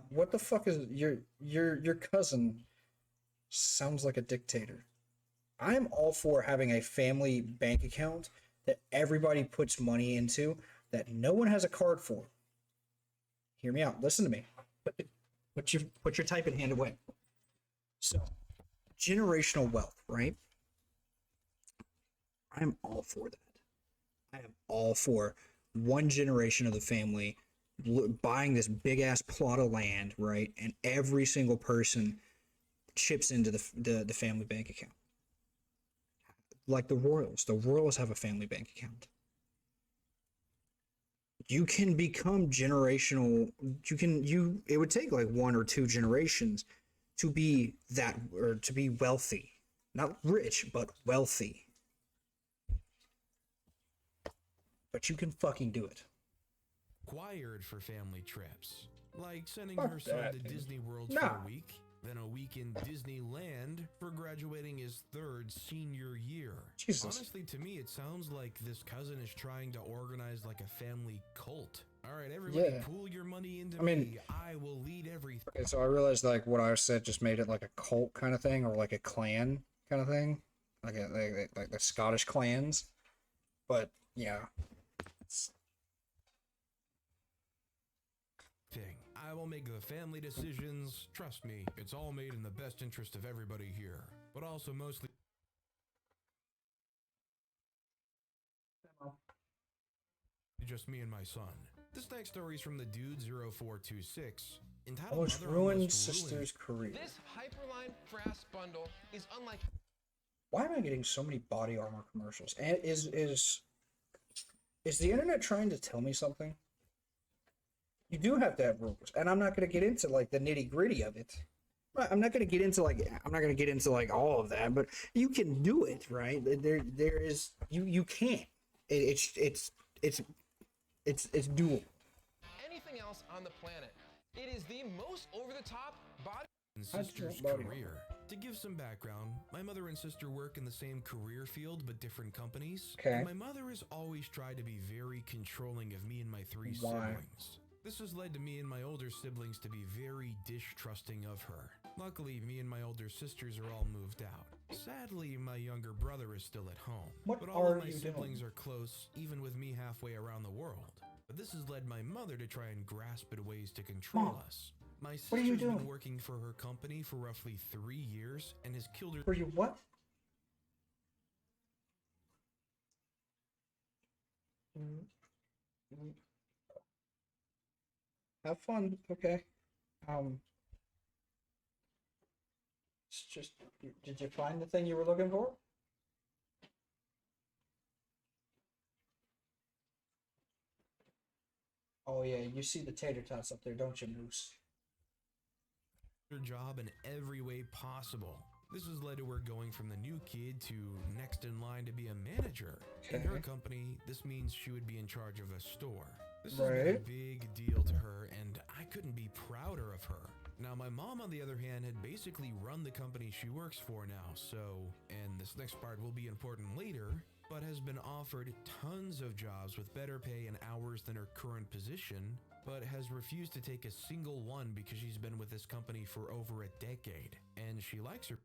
Speaker 1: What the fuck is your cousin sounds like a dictator. I'm all for having a family bank account that everybody puts money into that no one has a card for. Hear me out. Listen to me. Put your typing hand away. So, generational wealth, right? I'm all for that. I am all for one generation of the family buying this big ass plot of land, right? And every single person chips into the family bank account. Like the Royals. The Royals have a family bank account. You can become generational. It would take like one or two generations to be wealthy. Not rich, but wealthy. but you can fucking do it.
Speaker 2: required for family trips, like sending
Speaker 1: Fuck
Speaker 2: her son
Speaker 1: that,
Speaker 2: to
Speaker 1: dude.
Speaker 2: Disney World
Speaker 1: Nah.
Speaker 2: for a week, then a week in Disneyland for graduating his 3rd senior year.
Speaker 1: Jesus.
Speaker 2: Honestly, to me, it sounds like this cousin is trying to organize like a family cult. All right, everybody,
Speaker 1: Yeah.
Speaker 2: pool your money into
Speaker 1: I mean-
Speaker 2: me. I will lead everything.
Speaker 1: Okay, so I realized like what I said just made it like a cult kind of thing, or like a clan kind of thing, like the Scottish clans. But yeah, it's,
Speaker 2: I will make the family decisions. Trust me, it's all made in the best interest of everybody here, but also mostly just me and my son. This next story is from the Dude 0426. Entitled
Speaker 1: almost
Speaker 2: Mother
Speaker 1: ruined
Speaker 2: Almost
Speaker 1: sister's career.
Speaker 5: This Hyperline Brass bundle is unlike
Speaker 1: Why am I getting so many body armor commercials? And is the internet trying to tell me something? You do have to have rules, and I'm not going to get into like the nitty gritty of it. I'm not going to get into like all of that, but you can do it, right? There is you can. It's doable.
Speaker 5: anything else on the planet. It is the most over-the-top body.
Speaker 2: and
Speaker 1: How'd you
Speaker 2: sister's
Speaker 1: want body
Speaker 2: career. To give some background, my mother and sister work in the same career field but different companies.
Speaker 1: Okay.
Speaker 2: And my mother has always tried to be very controlling of me and my 3
Speaker 1: Why?
Speaker 2: siblings. This has led to me and my older siblings to be very distrusting of her. Luckily, me and my older sisters are all moved out. Sadly, my younger brother is still at home.
Speaker 1: What
Speaker 2: but all
Speaker 1: are
Speaker 2: of my
Speaker 1: you
Speaker 2: siblings
Speaker 1: doing?
Speaker 2: are close, even with me halfway around the world. But this has led my mother to try and grasp at ways to control
Speaker 1: Mom,
Speaker 2: us. My
Speaker 1: what are you
Speaker 2: sister's been
Speaker 1: doing?
Speaker 2: working for her company for roughly 3 years and has killed her.
Speaker 1: For you what? Have fun, okay? It's just, did you find the thing you were looking for? Oh yeah, you see the tater tots up there, don't you, Moose?
Speaker 2: Her job in every way possible. This has led to her going from the new kid to next in line to be a manager. In her
Speaker 1: Okay.
Speaker 2: company, this means she would be in charge of a store. This has been a
Speaker 1: Right.
Speaker 2: big deal to her, and I couldn't be prouder of her. Now, my mom, on the other hand, had basically run the company she works for now, so, and this next part will be important later, but has been offered tons of jobs with better pay and hours than her current position, but has refused to take a single one because she's been with this company for over a decade, and she likes her.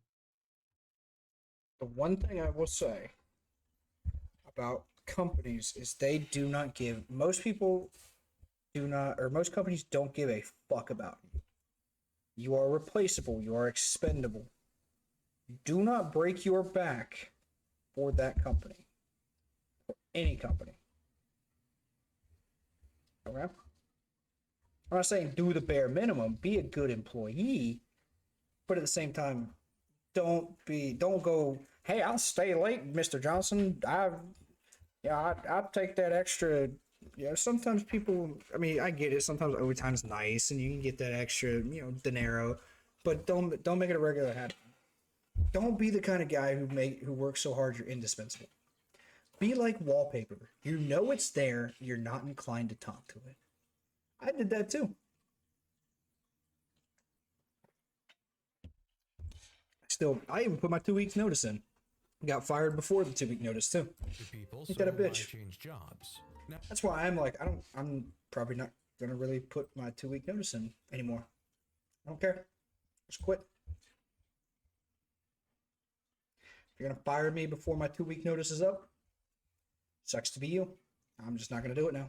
Speaker 1: The one thing I will say about companies is they do not give, most people do not, or most companies don't give a fuck about you. You are replaceable, you are expendable. Do not break your back for that company, for any company. Okay? I'm not saying do the bare minimum, be a good employee, but at the same time, don't go, hey, I'll stay late, Mr. Johnson. I'll take that extra. Yeah, sometimes people, I mean, I get it. Sometimes overtime's nice and you can get that extra, dinero, but don't make it a regular habit. Don't be the kind of guy who works so hard you're indispensable. Be like wallpaper. You know it's there, you're not inclined to talk to it. I did that too. I even put my 2 weeks notice in. Got fired before the 2 week notice too.
Speaker 2: People,
Speaker 1: Ain't
Speaker 2: so
Speaker 1: that a
Speaker 2: why
Speaker 1: bitch?
Speaker 2: change jobs? Now,
Speaker 1: That's why I'm like, I'm probably not gonna really put my 2 week notice in anymore. I don't care. Just quit. If you're gonna fire me before my 2 week notice is up, sucks to be you. I'm just not gonna do it now.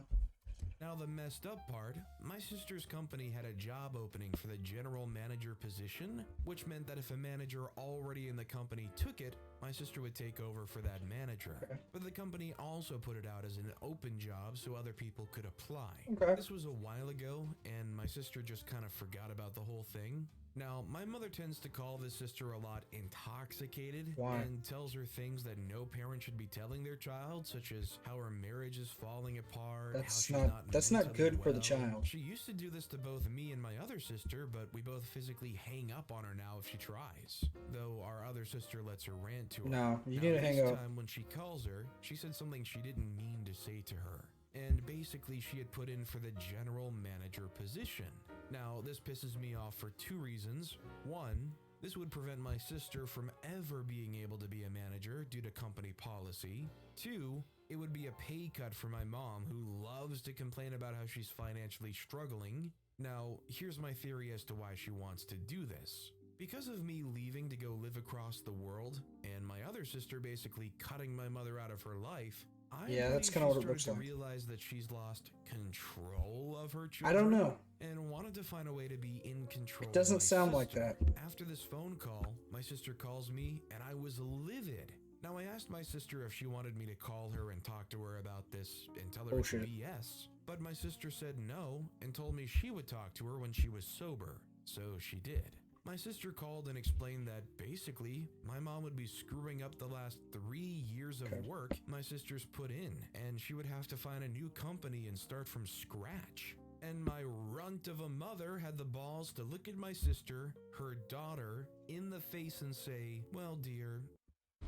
Speaker 2: Now the messed up part, my sister's company had a job opening for the general manager position, which meant that if a manager already in the company took it, my sister would take over for that manager.
Speaker 1: Okay.
Speaker 2: But the company also put it out as an open job so other people could apply.
Speaker 1: Okay.
Speaker 2: This was a while ago, and my sister just kind of forgot about the whole thing. Now, my mother tends to call this sister a lot intoxicated
Speaker 1: Why?
Speaker 2: and tells her things that no parent should be telling their child, such as how her marriage is falling apart, how
Speaker 1: That's
Speaker 2: she's
Speaker 1: not
Speaker 2: mentally
Speaker 1: good for the
Speaker 2: well.
Speaker 1: child.
Speaker 2: She used to do this to both me and my other sister, but we both physically hang up on her now if she tries. Though our other sister lets her rant to her.
Speaker 1: No, you
Speaker 2: Now,
Speaker 1: need to hang
Speaker 2: this
Speaker 1: up.
Speaker 2: time when she calls her, she said something she didn't mean to say to her. And basically she had put in for the general manager position. Now, this pisses me off for two reasons. One, this would prevent my sister from ever being able to be a manager due to company policy. Two, it would be a pay cut for my mom, who loves to complain about how she's financially struggling. Now, here's my theory as to why she wants to do this. Because of me leaving to go live across the world, and my other sister basically cutting my mother out of her life,
Speaker 1: Yeah, that's
Speaker 2: kind
Speaker 1: kinda what it looks like.
Speaker 2: Realize that she's lost control of her children.
Speaker 1: I don't know.
Speaker 2: And wanted to find a way to be in control.
Speaker 1: It doesn't
Speaker 2: of my
Speaker 1: sound like
Speaker 2: sister.
Speaker 1: that.
Speaker 2: After this phone call, my sister calls me, and I was livid. Now, I asked my sister if she wanted me to call her and talk to her about this and tell her it's
Speaker 1: Bullshit.
Speaker 2: BS, but my sister said no and told me she would talk to her when she was sober, so she did. My sister called and explained that basically my mom would be screwing up the last 3 years of work my sister's put in, and she would have to find a new company and start from scratch. And my runt of a mother had the balls to look at my sister, her daughter, in the face and say, "Well, dear,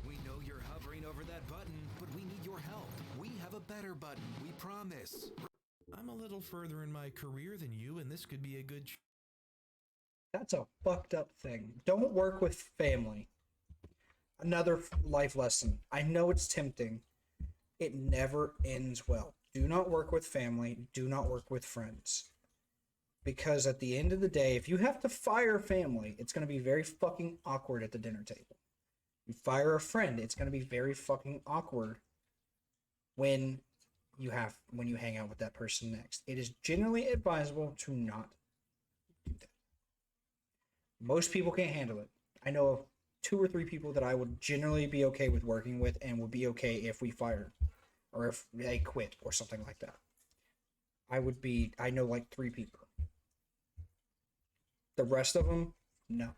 Speaker 6: We know you're hovering over that button, but we need your help. We have a better button, we promise.
Speaker 2: I'm a little further in my career than you, and this could be a good
Speaker 1: That's a fucked up thing. Don't work with family. Another life lesson. I know it's tempting. It never ends well. Do not work with family. Do not work with friends. Because at the end of the day, if you have to fire family, it's going to be very fucking awkward at the dinner table. You fire a friend, it's going to be very fucking awkward when you hang out with that person next. It is generally advisable to not do that. Most people can't handle it. I know of 2 or 3 people that I would generally be okay with working with and would be okay if we fired or if they quit or something like that. I know like 3 people. The rest of them, no.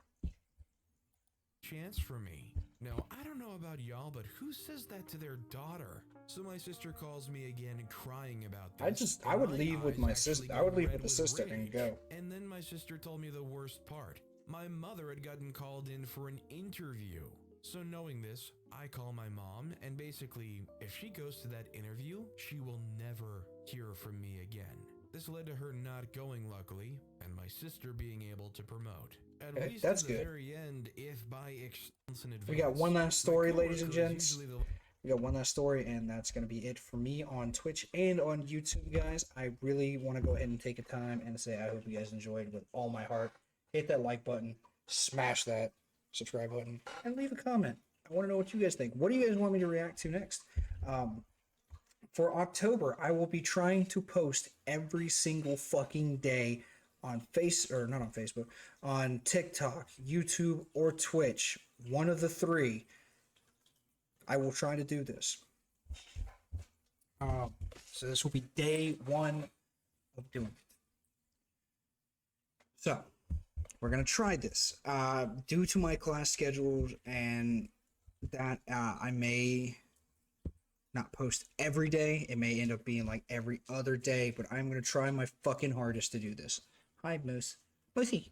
Speaker 2: chance for me. Now, I don't know about y'all, but who says that to their daughter? So my sister calls me again crying about this.
Speaker 1: I would leave with my sister. I would leave with the sister and go.
Speaker 2: And then my sister told me the worst part. My mother had gotten called in for an interview. So knowing this, I call my mom, and basically, if she goes to that interview, she will never hear from me again. This led to her not going, luckily, and my sister being able to promote. At least
Speaker 1: that's
Speaker 2: at the
Speaker 1: good.
Speaker 2: very end, if by extension in advance.
Speaker 1: We got one last
Speaker 2: My
Speaker 1: story, ladies and
Speaker 2: coworker is
Speaker 1: gents.
Speaker 2: usually the
Speaker 1: We got one last story, and that's going to be it for me on Twitch and on YouTube, guys. I really want to go ahead and take a time and say I hope you guys enjoyed with all my heart. Hit that like button, smash that subscribe button, and leave a comment. I want to know what you guys think. What do you guys want me to react to next? For October, I will be trying to post every single fucking day on not on Facebook, on TikTok, YouTube, or Twitch. One of the 3. I will try to do this. So this will be day 1 of doing it. So we're gonna try this. Due to my class schedules and that, I may not post every day. It may end up being like every other day, but I'm gonna try my fucking hardest to do this. Hi, Moose. Moosey.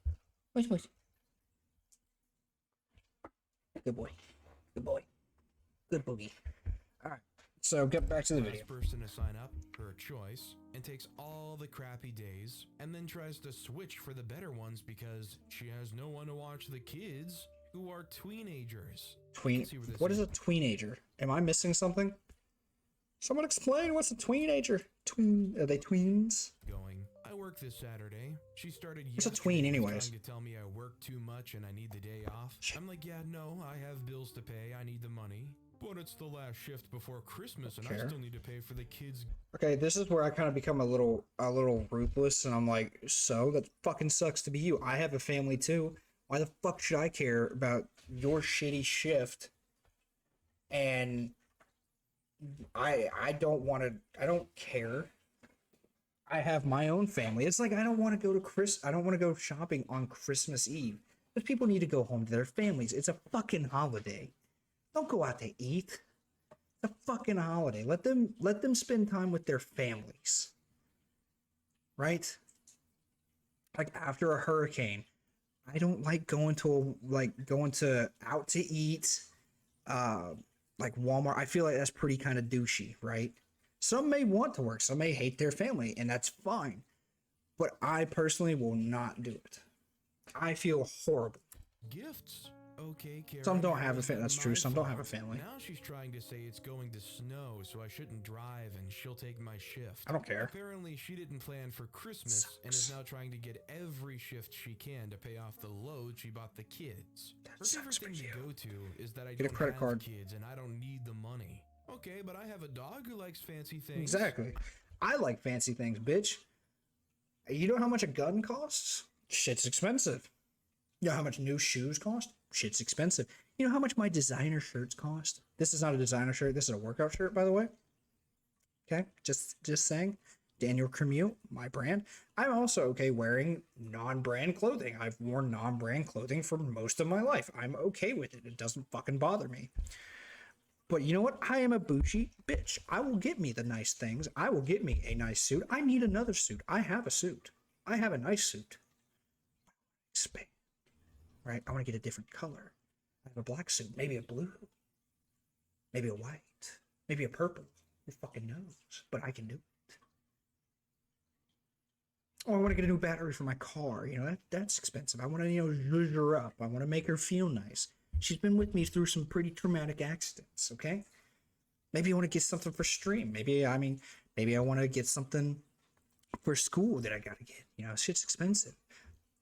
Speaker 1: Moose. Good boy. Good boy. Good boogie. Alright, so get back to the video.
Speaker 2: last person to sign up, her choice, and takes all the crappy days, and then tries to switch for the better ones because she has no one to watch the kids who are tweenagers.
Speaker 1: What is a tweenager? Am I missing something? Someone explain what's a tweenager. Are they tweens?
Speaker 2: Going. I work this Saturday. She started
Speaker 1: What's a tween
Speaker 2: yesterday
Speaker 1: anyways?
Speaker 2: trying to tell me I work too much and I need the day off. I'm like, yeah, no, I have bills to pay. I need the money. But it's the last shift before Christmas and I
Speaker 1: Fair.
Speaker 2: still need to pay for the kids'
Speaker 1: Okay, this is where I kind of become a little ruthless, and I'm like, so that fucking sucks to be you. I have a family too. Why the fuck should I care about your shitty shift? And I don't want to. I don't care. I have my own family. It's like I don't want to go shopping on Christmas Eve. Because people need to go home to their families. It's a fucking holiday. Don't go out to eat. It's a fucking holiday. Let them spend time with their families. Right? Like after a hurricane, I don't like going to out to eat, like Walmart. I feel like that's pretty kind of douchey, right? Some may want to work, some may hate their family, and that's fine. But I personally will not do it. I feel horrible.
Speaker 2: Gifts. Okay, Karen.
Speaker 1: Some don't have a
Speaker 2: it's
Speaker 1: family. That's
Speaker 2: my
Speaker 1: true. Some don't
Speaker 2: fault.
Speaker 1: have a family.
Speaker 2: Now she's trying to say it's going to snow, so I shouldn't drive and she'll take my shift.
Speaker 1: I don't care.
Speaker 2: Apparently, she didn't plan for Christmas and is now trying to get every shift she can to pay off the load she bought the kids. Her favorite thing to go to is that I
Speaker 1: Get a
Speaker 2: don't
Speaker 1: credit
Speaker 2: have
Speaker 1: card.
Speaker 2: kids and I don't need the money. Okay, but I have a dog who likes fancy things.
Speaker 1: Exactly. I like fancy things, bitch. You know how much a gun costs? Shit's expensive. You know how much new shoes cost? Shit's expensive. You know how much my designer shirts cost? This is not a designer shirt. This is a workout shirt, by the way. Okay, just saying. Daniel Cremute, my brand. I'm also okay wearing non-brand clothing. I've worn non-brand clothing for most of my life. I'm okay with it. It doesn't fucking bother me. But you know what? I am a bougie bitch. I will get me the nice things. I will get me a nice suit. I need another suit. I have a suit. I have a nice suit. Expand. Right? I want to get a different color. I have a black suit. Maybe a blue. Maybe a white. Maybe a purple. Who fucking knows? But I can do it. Oh, I want to get a new battery for my car. You know, that's expensive. I want to, zhuzh her up. I want to make her feel nice. She's been with me through some pretty traumatic accidents, okay? Maybe I want to get something for stream. Maybe I want to get something for school that I gotta get. Shit's expensive.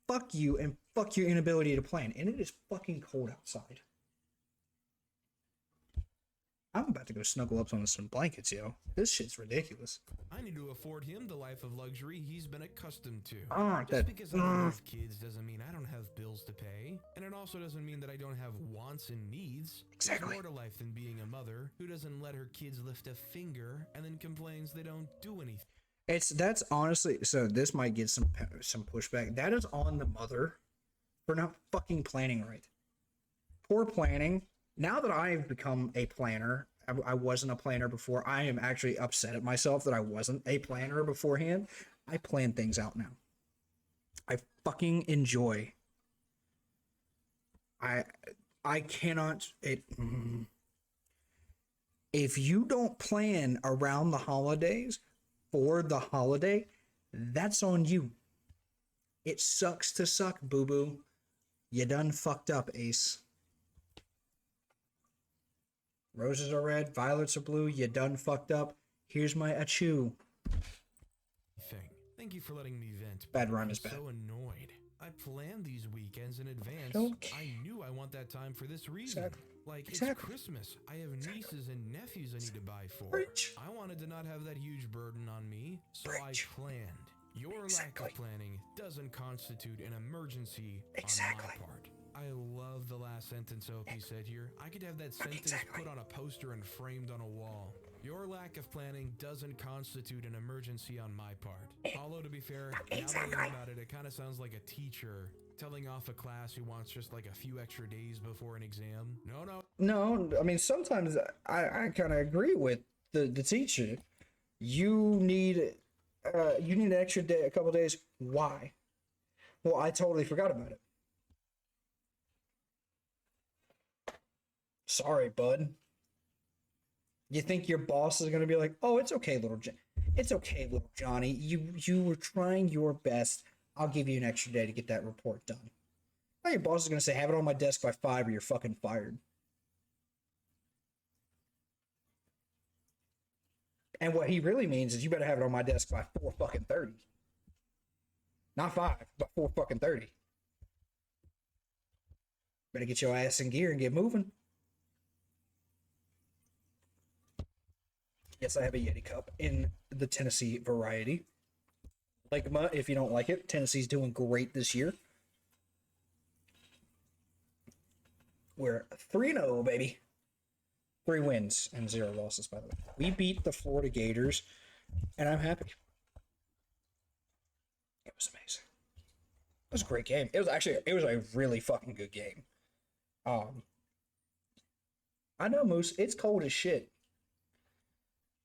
Speaker 1: Fuck you and fuck your inability to plan. And it is fucking cold outside. I'm about to go snuggle up on some blankets, yo. This shit's ridiculous.
Speaker 2: I need to afford him the life of luxury he's been accustomed to.
Speaker 1: That
Speaker 2: Because I don't have kids doesn't mean I don't have bills to pay. And it also doesn't mean that I don't have wants and needs.
Speaker 1: Exactly.
Speaker 2: There's more to life than being a mother who doesn't let her kids lift a finger and then complains they don't do anything.
Speaker 1: That's honestly, so this might get some pushback. That is on the mother for not fucking planning right. Poor planning. Now that I've become a planner, I wasn't a planner before. I am actually upset at myself that I wasn't a planner beforehand. I plan things out now. I fucking enjoy. I cannot. If you don't plan around the holidays for the holiday, that's on you. It sucks to suck, boo-boo. You done fucked up, Ace. Roses are red, violets are blue. You done fucked up. Here's my achoo.
Speaker 2: Thank you for letting me vent.
Speaker 1: Bad rhyme is bad.
Speaker 2: I'm so annoyed. I planned these weekends in advance.
Speaker 1: Okay.
Speaker 2: I knew I want that time for this reason.
Speaker 1: Exactly.
Speaker 2: It's Christmas. I have nieces and nephews I need to buy for.
Speaker 1: Preach.
Speaker 2: I wanted to not have that huge burden on me, so
Speaker 1: Preach.
Speaker 2: I planned. Your lack of planning doesn't constitute an emergency on my part. I love the last sentence Opie said here. I could have that sentence put on a poster and framed on a wall. Your lack of planning doesn't constitute an emergency on my part. Although, to be fair, now that I think about it, it kind of sounds like a teacher telling off a class who wants just like a few extra days before an exam. No,
Speaker 1: I mean, sometimes I kind of agree with the teacher. You need an extra day, a couple days. Why? Well, I totally forgot about it. Sorry, bud. You think your boss is gonna be like, "Oh, it's okay, little Johnny. You were trying your best. I'll give you an extra day to get that report done." Now your boss is gonna say, "Have it on my desk by 5 or you're fucking fired." And what he really means is you better have it on my desk by 4 fucking 30. Not 5, but 4 fucking 30. Better get your ass in gear and get moving. Yes, I have a Yeti cup in the Tennessee variety. Ligma, if you don't like it. Tennessee's doing great this year. We're 3-0, baby. 3 wins and 0 losses, by the way. We beat the Florida Gators, and I'm happy. It was amazing. It was a great game. It was a really fucking good game. I know, Moose. It's cold as shit.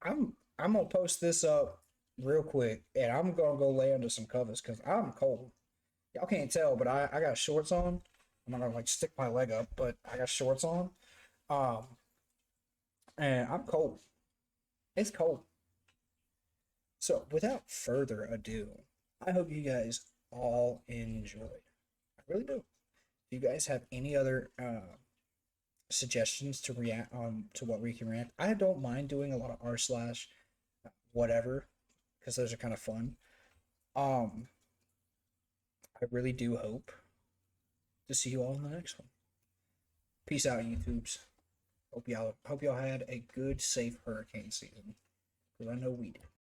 Speaker 1: I'm gonna post this up real quick, and I'm gonna go lay under some covers because I'm cold. Y'all can't tell, but I got shorts on. I'm not gonna like stick my leg up, but I got shorts on. And I'm cold. It's cold. So without further ado, I hope you guys all enjoyed. I really do. If you guys have any other suggestions to react on to what we can react, I don't mind doing a lot of r slash whatever because those are kind of fun. I really do hope to see you all in the next one. Peace out, YouTubes. Hope y'all had a good, safe hurricane season, because I know we did.